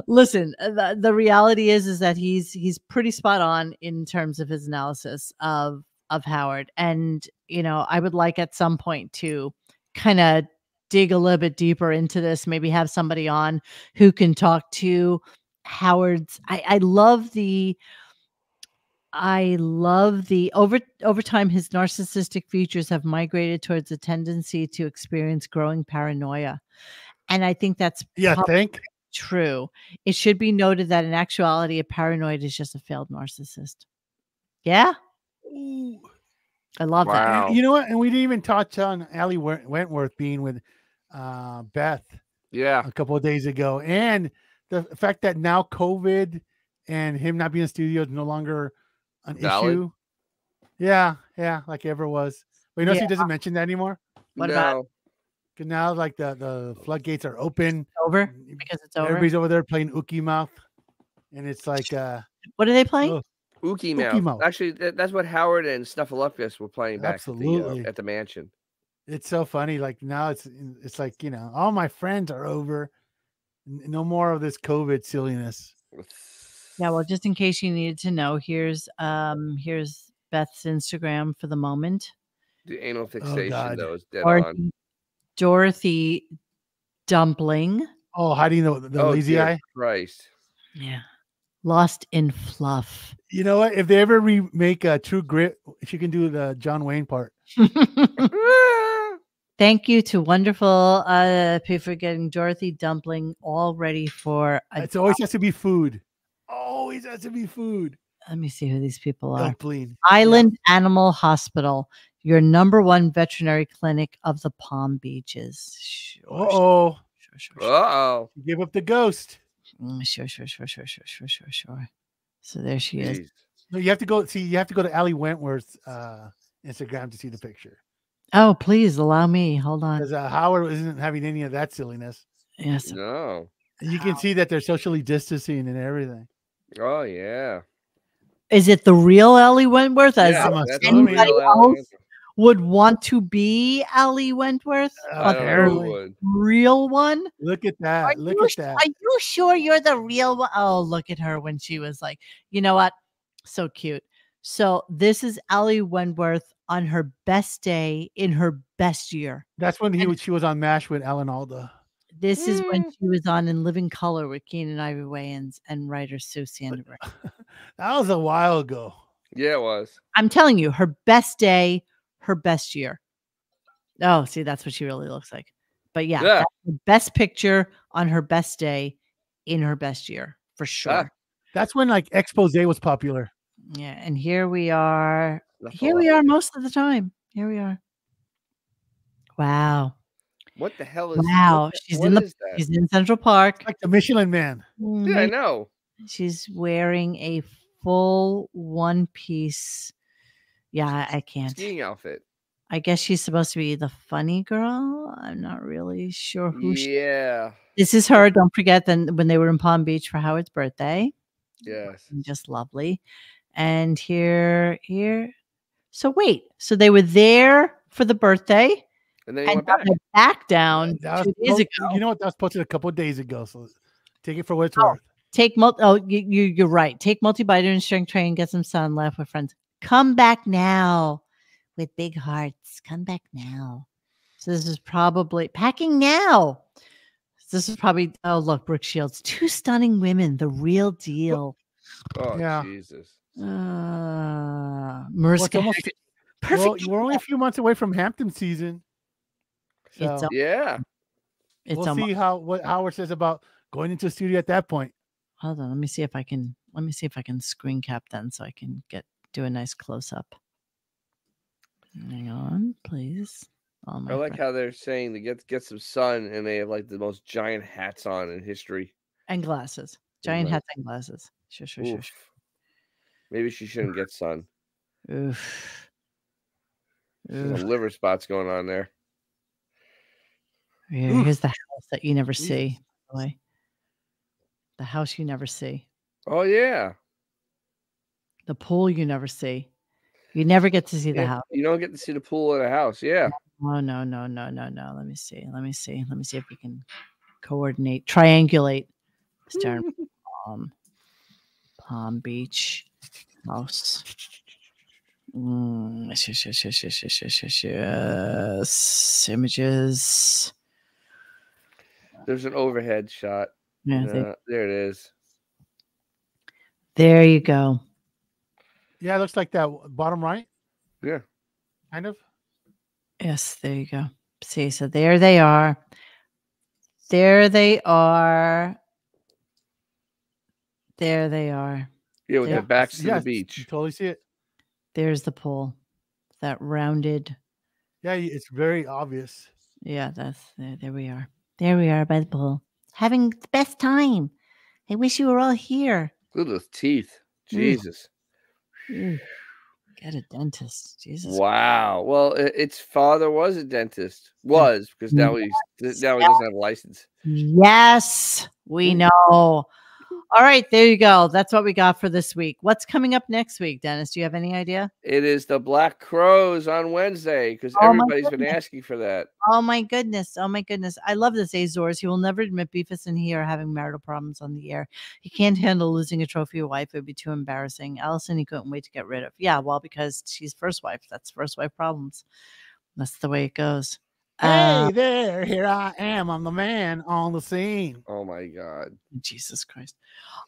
Listen, the reality is that he's pretty spot on in terms of his analysis of Howard. And, you know, I would like at some point to kind of dig a little bit deeper into this, maybe have somebody on who can talk to Howard's. I love the over time his narcissistic features have migrated towards a tendency to experience growing paranoia. And I think that's true. It should be noted that in actuality, a paranoid is just a failed narcissist. Yeah. Ooh. I love that. You know what? And we didn't even touch on Allie Wentworth being with Beth a couple of days ago. And the fact that now COVID and him not being in the studio is no longer an issue. Yeah, like it ever was. But you notice he doesn't mention that anymore? What about? Because now, like, the floodgates are open. Over? Because it's over? Everybody's over there playing Ookie Mouth. And it's like... what are they playing? Ookie Mouth. Actually, that's what Howard and Snuffleupagus were playing back at the mansion. It's so funny. Like, now it's like, you know, all my friends are over. No more of this COVID silliness. Yeah, well, just in case you needed to know, here's Beth's Instagram for the moment. The anal fixation, though, is dead Dorothy, on. Dorothy Dumpling. Oh, hiding the lazy dear eye. Christ. Yeah. Lost in Fluff. You know what? If they ever remake True Grit, she can do the John Wayne part. Thank you to wonderful people for getting Dorothy Dumpling all ready for. It always has to be food. Always has to be food. Let me see who these people are. Dumpling. Island Animal Hospital, your #1 veterinary clinic of the Palm Beaches. Uh-oh. Uh-oh. She gave up the ghost. Sure. So there she is. No, you have to go. See, you have to go to Allie Wentworth's Instagram to see the picture. Oh, please allow me. Hold on. Because Howard isn't having any of that silliness. Yes. No. And you can see that they're socially distancing and everything. Oh, yeah. Is it the real Ellie Wentworth? As that's the anybody real Ellie else would want to be Ellie Wentworth? I don't know who would. Real one? Look at that. Look at that. Are you sure you're the real one? Oh, look at her when she was like, you know what? So cute. So this is Ellie Wentworth on her best day in her best year. That's when she was on MASH with Alan Alda. This is when she was on In Living Color with Keenan Ivory Wayans and writer Sue Sanderberg. That was a while ago. Yeah, it was. I'm telling you, her best day, her best year. Oh, see, that's what she really looks like. But yeah. That's the best picture on her best day in her best year, for sure. That's when like expose was popular. Yeah, and here we are. Here we are most of the time. Here we are. Wow. What the hell is? Wow, she's in Central Park. Like the Michelin Man. Yeah, I know. She's wearing a full one-piece. Yeah, I can't. Skiing outfit. I guess she's supposed to be the funny girl. I'm not really sure who she is. Yeah. This is her. Don't forget that when they were in Palm Beach for Howard's birthday. Yes. Just lovely. And here. So wait. So they were there for the birthday. And then he went back. Back down 2 days ago. You know what? That was posted a couple of days ago. So take it for what it's worth. You're right. Take multivitamin, strength train, get some sun, laugh with friends. Come back now with big hearts. Come back now. So this is probably packing now. This is probably, oh, look, Brooke Shields. 2 stunning women, the real deal. Oh, yeah. Jesus. Mariska. Perfect. Well, we're only a few months away from Hampton season. So yeah. We'll see what Howard says about going into the studio at that point. Hold on. Let me see if I can screen cap then so I can do a nice close up. Hang on, please. I like how they're saying to get some sun, and they have like the most giant hats on in history. And glasses. Giant hats and glasses. Sure. Maybe she shouldn't get sun. Oof. There's some liver spots going on there. Yeah, here's the house that you never see. The house you never see. Oh, yeah. The pool you never see. You never get to see the house. You don't get to see the pool or the house. Yeah. Oh, no. Let me see if we can coordinate, triangulate. Palm Beach house. Yes. Images. There's an overhead shot. Yeah, there it is. There you go. Yeah, it looks like that bottom right. Yeah. Kind of. Yes, there you go. See, so there they are. There they are. There they are. Yeah, with their backs to the beach. You totally see it. There's the pool. That rounded. Yeah, it's very obvious. Yeah, there we are. There we are by the pool. Having the best time. I wish you were all here. Look at those teeth. Jesus. Get a dentist. Jesus. Wow. Well, its father was a dentist. Because now he doesn't have a license. Yes, we know. All right, there you go. That's what we got for this week. What's coming up next week, Dennis? Do you have any idea? It is the Black Crows on Wednesday because everybody's been asking for that. Oh my goodness. Oh my goodness. I love this Azores. He will never admit Beefus and he are having marital problems on the air. He can't handle losing a trophy wife. It would be too embarrassing. Allison, he couldn't wait to get rid of. Yeah, well, because she's first wife. That's first wife problems. That's the way it goes. Hey there, here I am. I'm the man on the scene. Oh my God. Jesus Christ.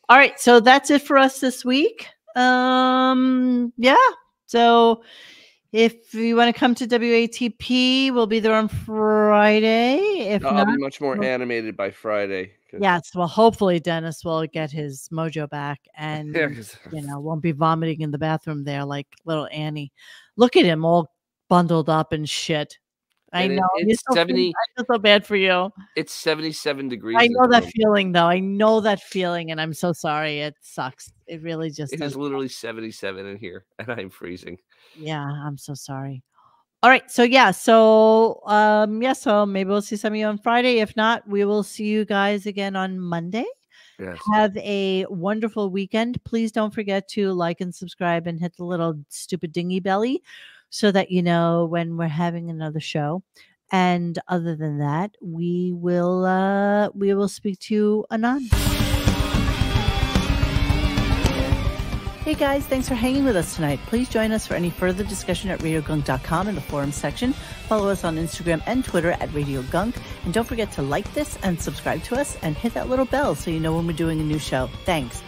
All right, so that's it for us this week. Yeah. So if you want to come to WATP, we'll be there on Friday. If I'll not, be much more animated by Friday. yes, well, hopefully Dennis will get his mojo back and won't be vomiting in the bathroom there like little Annie. Look at him all bundled up and shit. I know. It's 70. I feel so bad for you. It's 77 degrees. I know that feeling, though. I know that feeling, and I'm so sorry. It sucks. It really just. It is literally 77 in here, and I'm freezing. Yeah, I'm so sorry. All right, so so maybe we'll see some of you on Friday. If not, we will see you guys again on Monday. Yes. Have a wonderful weekend. Please don't forget to like and subscribe and hit the little stupid dingy belly, so that you know when we're having another show. And other than that, we will speak to you anon. Hey guys, thanks for hanging with us tonight. Please join us for any further discussion at RadioGunk.com in the forum section. Follow us on Instagram and Twitter at RadioGunk. And don't forget to like this and subscribe to us and hit that little bell so you know when we're doing a new show. Thanks.